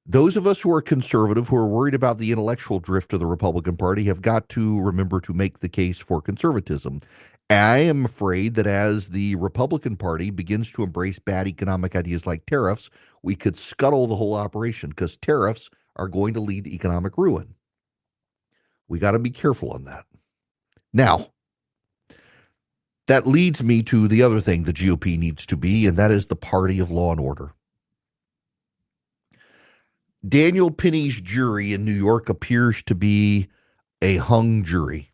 Those of us who are conservative, who are worried about the intellectual drift of the Republican Party, have got to remember to make the case for conservatism. I am afraid that as the Republican Party begins to embrace bad economic ideas like tariffs, we could scuttle the whole operation because tariffs are going to lead to economic ruin. We got to be careful on that. Now, that leads me to the other thing the GOP needs to be, and that is the party of law and order. Daniel Penny's jury in New York appears to be a hung jury.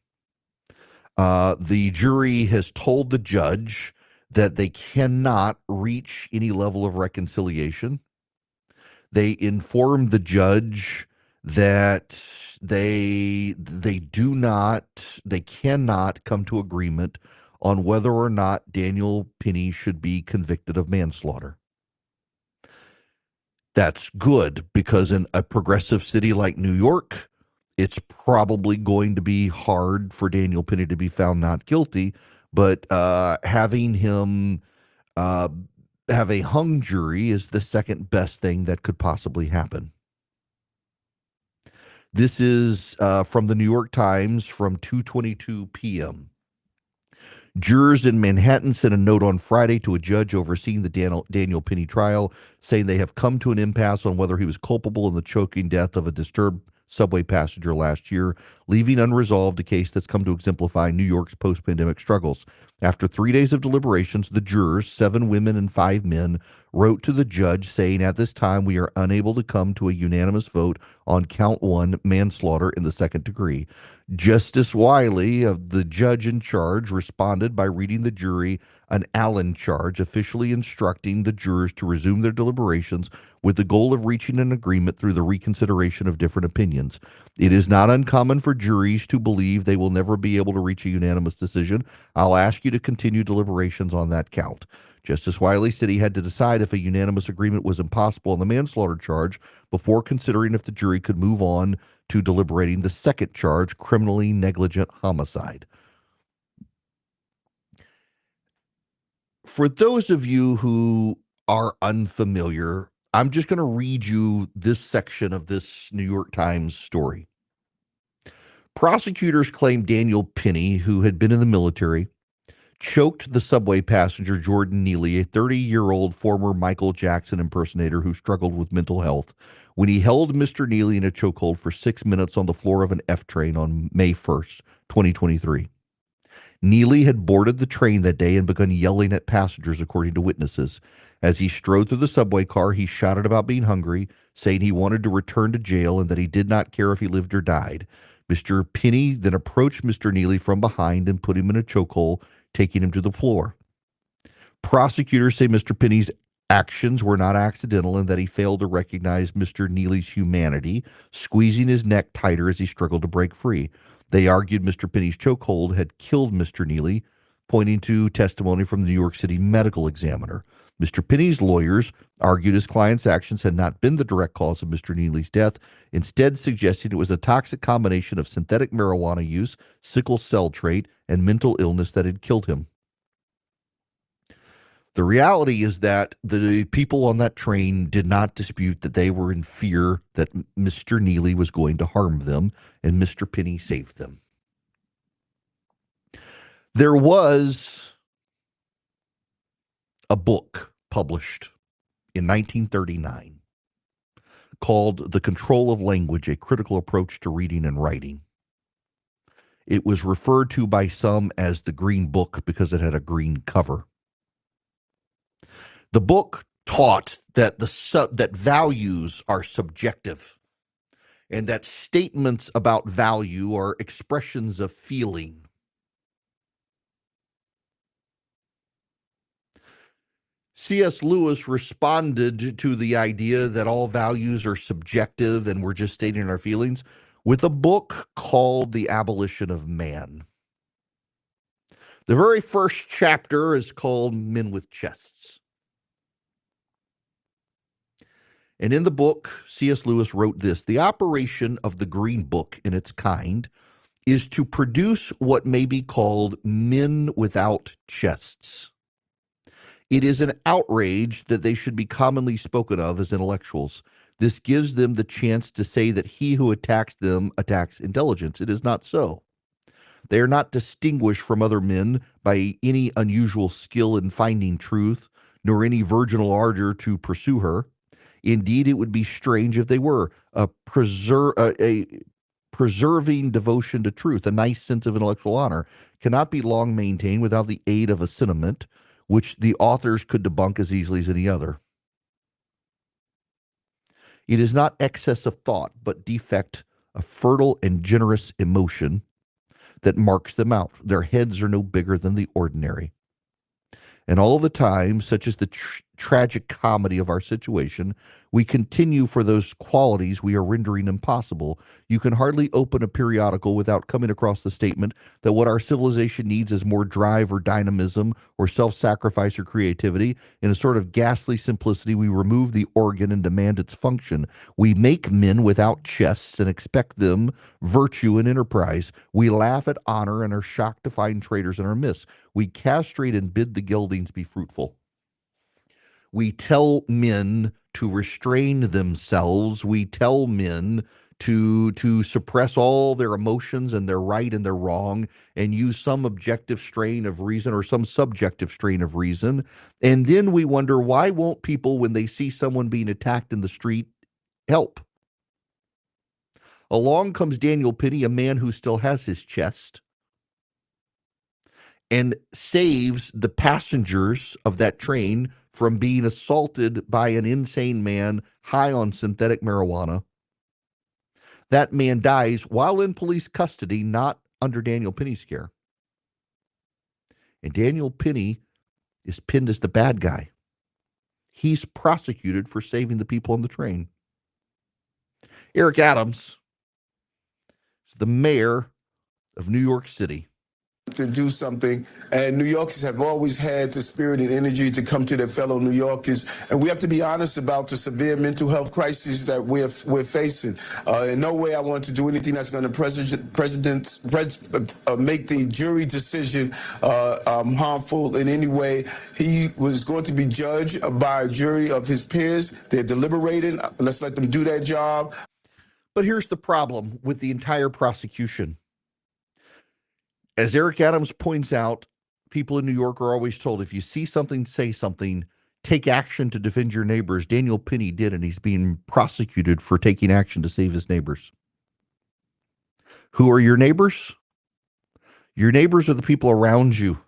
The jury has told the judge that they cannot reach any level of reconciliation. They informed the judge that they cannot come to agreement on whether or not Daniel Penny should be convicted of manslaughter. That's good because in a progressive city like New York, it's probably going to be hard for Daniel Penny to be found not guilty. But having him have a hung jury is the second best thing that could possibly happen. This is from the New York Times from 2:22 p.m. Jurors in Manhattan sent a note on Friday to a judge overseeing the Daniel Penny trial, saying they have come to an impasse on whether he was culpable in the choking death of a disturbed subway passenger last year, leaving unresolved a case that's come to exemplify New York's post-pandemic struggles. After 3 days of deliberations, the jurors, 7 women and 5 men, wrote to the judge saying, "At this time, we are unable to come to a unanimous vote on count 1, manslaughter in the second degree." Justice Wiley, the judge in charge, responded by reading the jury an Allen charge, officially instructing the jurors to resume their deliberations with the goal of reaching an agreement through the reconsideration of different opinions. It is not uncommon for juries to believe they will never be able to reach a unanimous decision. I'll ask you to continue deliberations on that count. Justice Wiley said he had to decide if a unanimous agreement was impossible on the manslaughter charge before considering if the jury could move on to deliberating the second charge, criminally negligent homicide. For those of you who are unfamiliar, I'm just going to read you this section of this New York Times story. Prosecutors claim Daniel Penny, who had been in the military, choked the subway passenger Jordan Neely, a 30-year-old former Michael Jackson impersonator who struggled with mental health, when he held Mr. Neely in a chokehold for 6 minutes on the floor of an F train on May 1st, 2023. Neely had boarded the train that day and begun yelling at passengers, according to witnesses. As he strode through the subway car, he shouted about being hungry, saying he wanted to return to jail and that he did not care if he lived or died. Mr. Penny then approached Mr. Neely from behind and put him in a chokehold, taking him to the floor. Prosecutors say Mr. Penny's actions were not accidental and that he failed to recognize Mr. Neely's humanity, squeezing his neck tighter as he struggled to break free. They argued Mr. Penny's chokehold had killed Mr. Neely, pointing to testimony from the New York City medical examiner. Mr. Penny's lawyers argued his client's actions had not been the direct cause of Mr. Neely's death, instead suggesting it was a toxic combination of synthetic marijuana use, sickle cell trait, and mental illness that had killed him. The reality is that the people on that train did not dispute that they were in fear that Mr. Neely was going to harm them, and Mr. Penny saved them. There was a book published in 1939 called The Control of Language, A Critical Approach to Reading and Writing. It was referred to by some as the Green Book because it had a green cover. The book taught that that values are subjective and that statements about value are expressions of feeling. C.S. Lewis responded to the idea that all values are subjective and we're just stating our feelings with a book called The Abolition of Man. The very first chapter is called Men with Chests. And in the book, C.S. Lewis wrote this: the operation of the Green Book in its kind is to produce what may be called men without chests. It is an outrage that they should be commonly spoken of as intellectuals. This gives them the chance to say that he who attacks them attacks intelligence. It is not so. They are not distinguished from other men by any unusual skill in finding truth, nor any virginal ardor to pursue her. Indeed, it would be strange if they were. A preserving devotion to truth, a nice sense of intellectual honor, cannot be long maintained without the aid of a sentiment, which the authors could debunk as easily as any other. It is not excess of thought, but defect of fertile and generous emotion that marks them out. Their heads are no bigger than the ordinary. And all the time, such is the tragic comedy of our situation, we continue for those qualities we are rendering impossible. You can hardly open a periodical without coming across the statement that what our civilization needs is more drive or dynamism or self-sacrifice or creativity. In a sort of ghastly simplicity, we remove the organ and demand its function. We make men without chests and expect them virtue and enterprise. We laugh at honor and are shocked to find traitors in our midst. We castrate and bid the geldings be fruitful. We tell men to restrain themselves. We tell men to suppress all their emotions and their right and their wrong and use some objective strain of reason or some subjective strain of reason. And then we wonder, why won't people, when they see someone being attacked in the street, help? Along comes Daniel Penny, a man who still has his chest, and saves the passengers of that train from being assaulted by an insane man high on synthetic marijuana. That man dies while in police custody, not under Daniel Penny's care. And Daniel Penny is pinned as the bad guy. He's prosecuted for saving the people on the train. Eric Adams is the mayor of New York City. To do something, and New Yorkers have always had the spirit and energy to come to their fellow New Yorkers, and we have to be honest about the severe mental health crisis that we're facing. In no way I want to do anything that's going to make the jury decision harmful in any way. He was going to be judged by a jury of his peers. They're deliberating. Let's let them do their job. But here's the problem with the entire prosecution. As Eric Adams points out, people in New York are always told, if you see something, say something, take action to defend your neighbors. Daniel Penny did, and he's being prosecuted for taking action to save his neighbors. Who are your neighbors? Your neighbors are the people around you.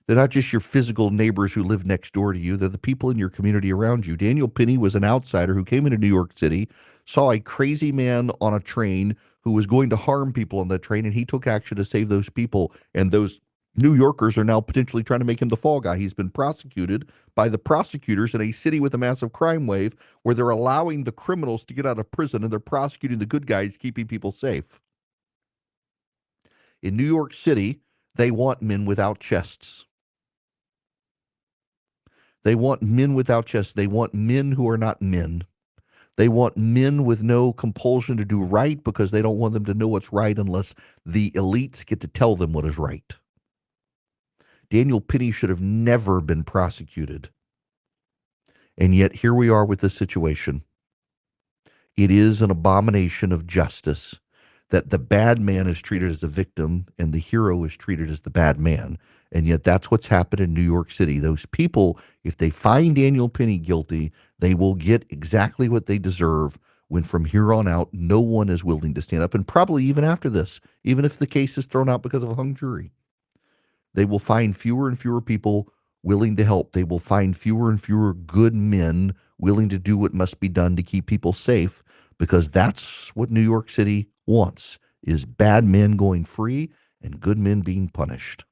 They're not just your physical neighbors who live next door to you. They're the people in your community around you. Daniel Penny was an outsider who came into New York City, saw a crazy man on a train who was going to harm people on that train, and he took action to save those people. And those New Yorkers are now potentially trying to make him the fall guy. He's been prosecuted by the prosecutors in a city with a massive crime wave where they're allowing the criminals to get out of prison and they're prosecuting the good guys, keeping people safe. In New York City, they want men without chests. They want men without chests. They want men who are not men. They want men with no compulsion to do right because they don't want them to know what's right unless the elites get to tell them what is right. Daniel Penny should have never been prosecuted. And yet here we are with this situation. It is an abomination of justice that the bad man is treated as a victim and the hero is treated as the bad man. And yet that's what's happened in New York City. Those people, if they find Daniel Penny guilty, they will get exactly what they deserve when from here on out, no one is willing to stand up. And probably even after this, even if the case is thrown out because of a hung jury, they will find fewer and fewer people willing to help. They will find fewer and fewer good men willing to do what must be done to keep people safe, because that's what New York City wants, is bad men going free and good men being punished.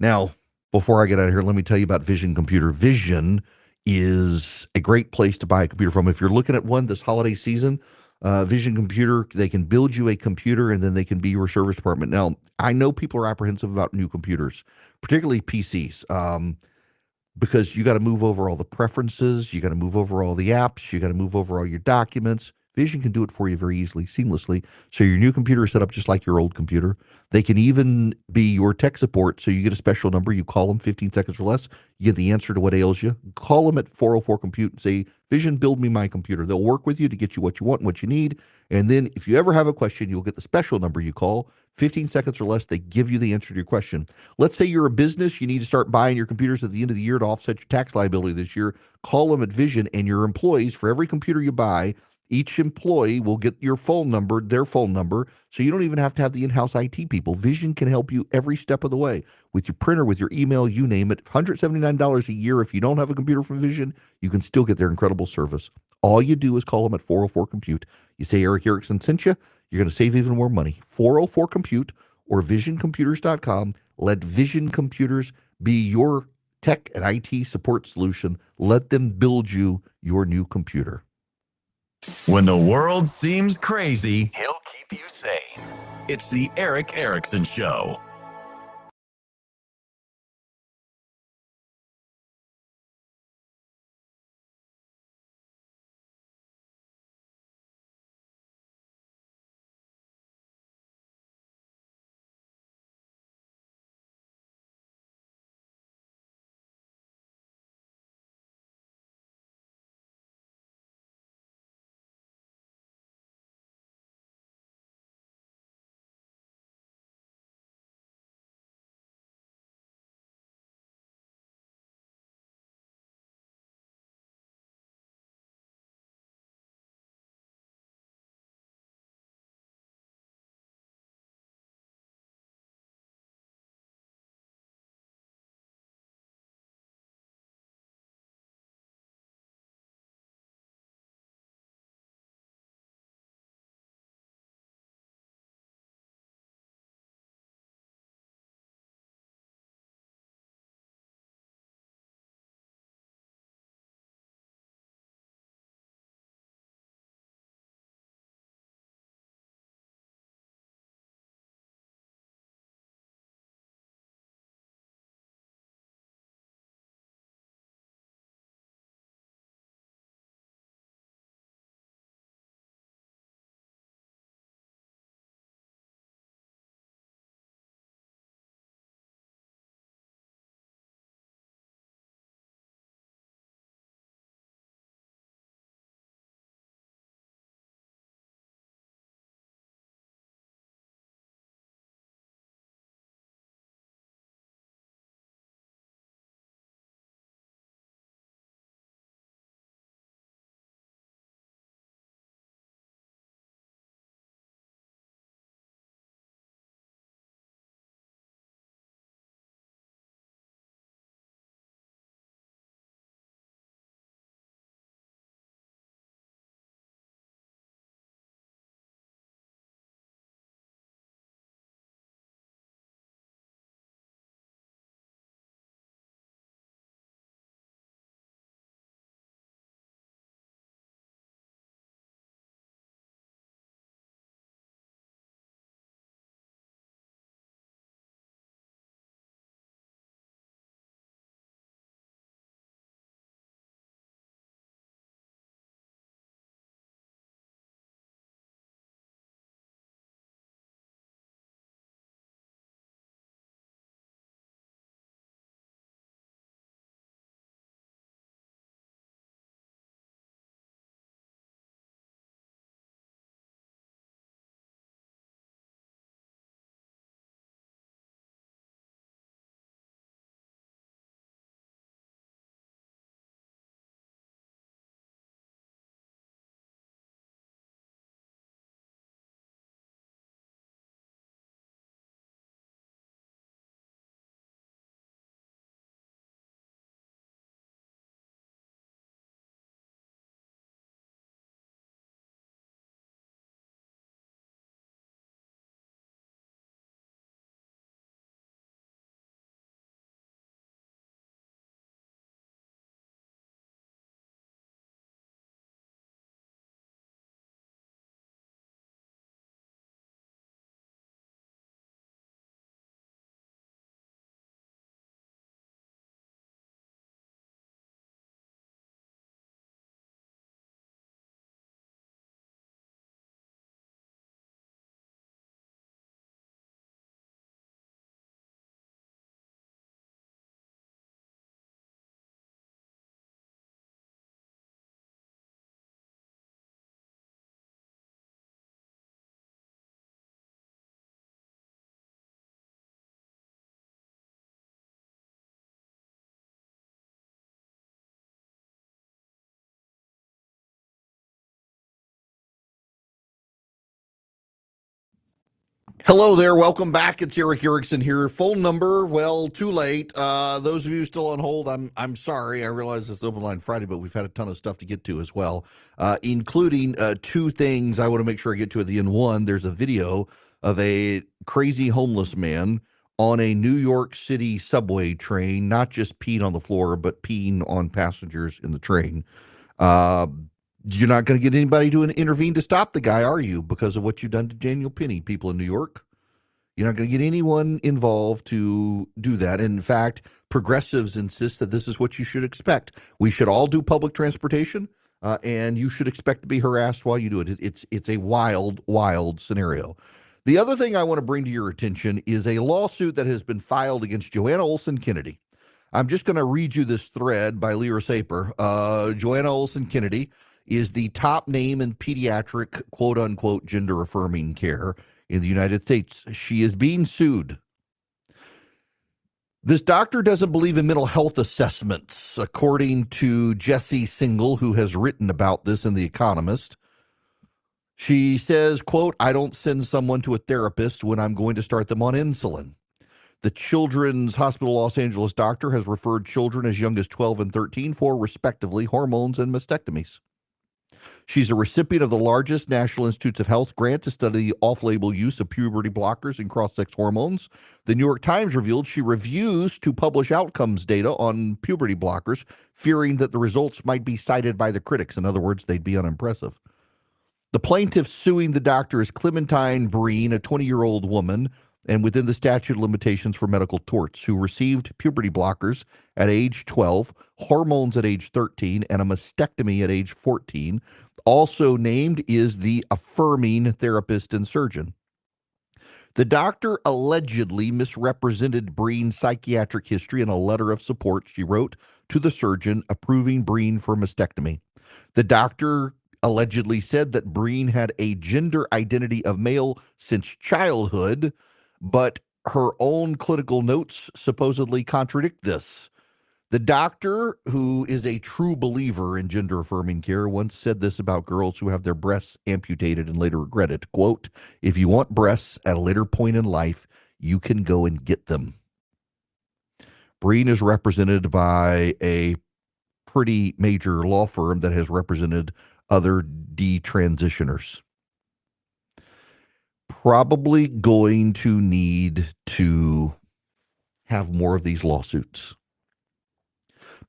Now, before I get out of here, let me tell you about Vision Computer. Vision is a great place to buy a computer from. If you're looking at one this holiday season, Vision Computer, they can build you a computer and then they can be your service department. Now, I know people are apprehensive about new computers, particularly PCs, because you got to move over all the preferences, you got to move over all the apps, you got to move over all your documents. Vision can do it for you very easily, seamlessly. So your new computer is set up just like your old computer. They can even be your tech support. So you get a special number. You call them 15 seconds or less. You get the answer to what ails you. Call them at 404 Compute and say, Vision, build me my computer. They'll work with you to get you what you want and what you need. And then if you ever have a question, you'll get the special number you call. 15 seconds or less, they give you the answer to your question. Let's say you're a business, you need to start buying your computers at the end of the year to offset your tax liability this year. Call them at Vision, and your employees, for every computer you buy, each employee will get your phone number, their phone number, so you don't even have to have the in-house IT people. Vision can help you every step of the way with your printer, with your email, you name it. $179 a year. If you don't have a computer from Vision, you can still get their incredible service. All you do is call them at 404 Compute. You say Erick Erickson sent you, you're going to save even more money. 404 Compute or visioncomputers.com. Let Vision Computers be your tech and IT support solution. Let them build you your new computer. When the world seems crazy, he'll keep you sane. It's the Erick Erickson Show. Hello there. Welcome back. It's Erick Erickson here. Phone number, well, too late. Those of you still on hold, I'm sorry. I realize it's Open Line Friday, but we've had a ton of stuff to get to as well, including two things I want to make sure I get to at the end. One, there's a video of a crazy homeless man on a New York City subway train, not just peeing on the floor, but peeing on passengers in the train. Uh, you're not going to get anybody to intervene to stop the guy, are you? Because of what you've done to Daniel Penny, people in New York. You're not going to get anyone involved to do that. And in fact, progressives insist that this is what you should expect. We should all do public transportation, and you should expect to be harassed while you do it. It's a wild, wild scenario. The other thing I want to bring to your attention is a lawsuit that has been filed against Joanna Olson Kennedy. I'm just going to read you this thread by Lyra Saper. Joanna Olson Kennedy is the top name in pediatric, quote unquote, gender affirming care in the United States. She is being sued. This doctor doesn't believe in mental health assessments, according to Jessie Single, who has written about this in The Economist. She says, quote, I don't send someone to a therapist when I'm going to start them on insulin. The Children's Hospital Los Angeles doctor has referred children as young as 12 and 13 for, respectively, hormones and mastectomies. She's a recipient of the largest National Institutes of Health grant to study the off-label use of puberty blockers and cross-sex hormones. The New York Times revealed she refused to publish outcomes data on puberty blockers, fearing that the results might be cited by the critics. In other words, they'd be unimpressive. The plaintiff suing the doctor is Clementine Breen, a 20-year-old woman, and within the statute of limitations for medical torts, who received puberty blockers at age 12, hormones at age 13, and a mastectomy at age 14. Also named is the affirming therapist and surgeon. The doctor allegedly misrepresented Breen's psychiatric history in a letter of support she wrote to the surgeon approving Breen for mastectomy. The doctor allegedly said that Breen had a gender identity of male since childhood, but her own clinical notes supposedly contradict this. The doctor, who is a true believer in gender-affirming care, once said this about girls who have their breasts amputated and later regret it. Quote, if you want breasts at a later point in life, you can go and get them. Breen is represented by a pretty major law firm that has represented other detransitioners. Probably going to need to have more of these lawsuits.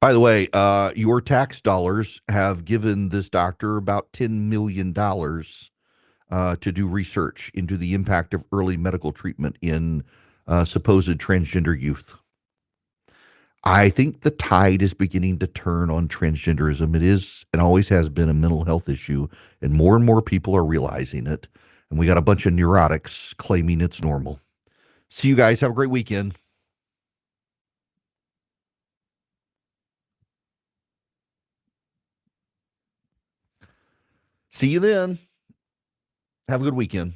By the way, your tax dollars have given this doctor about $10 million to do research into the impact of early medical treatment in supposed transgender youth. I think the tide is beginning to turn on transgenderism. It is and always has been a mental health issue, and more people are realizing it. And we got a bunch of neurotics claiming it's normal. See you guys. Have a great weekend. See you then. Have a good weekend.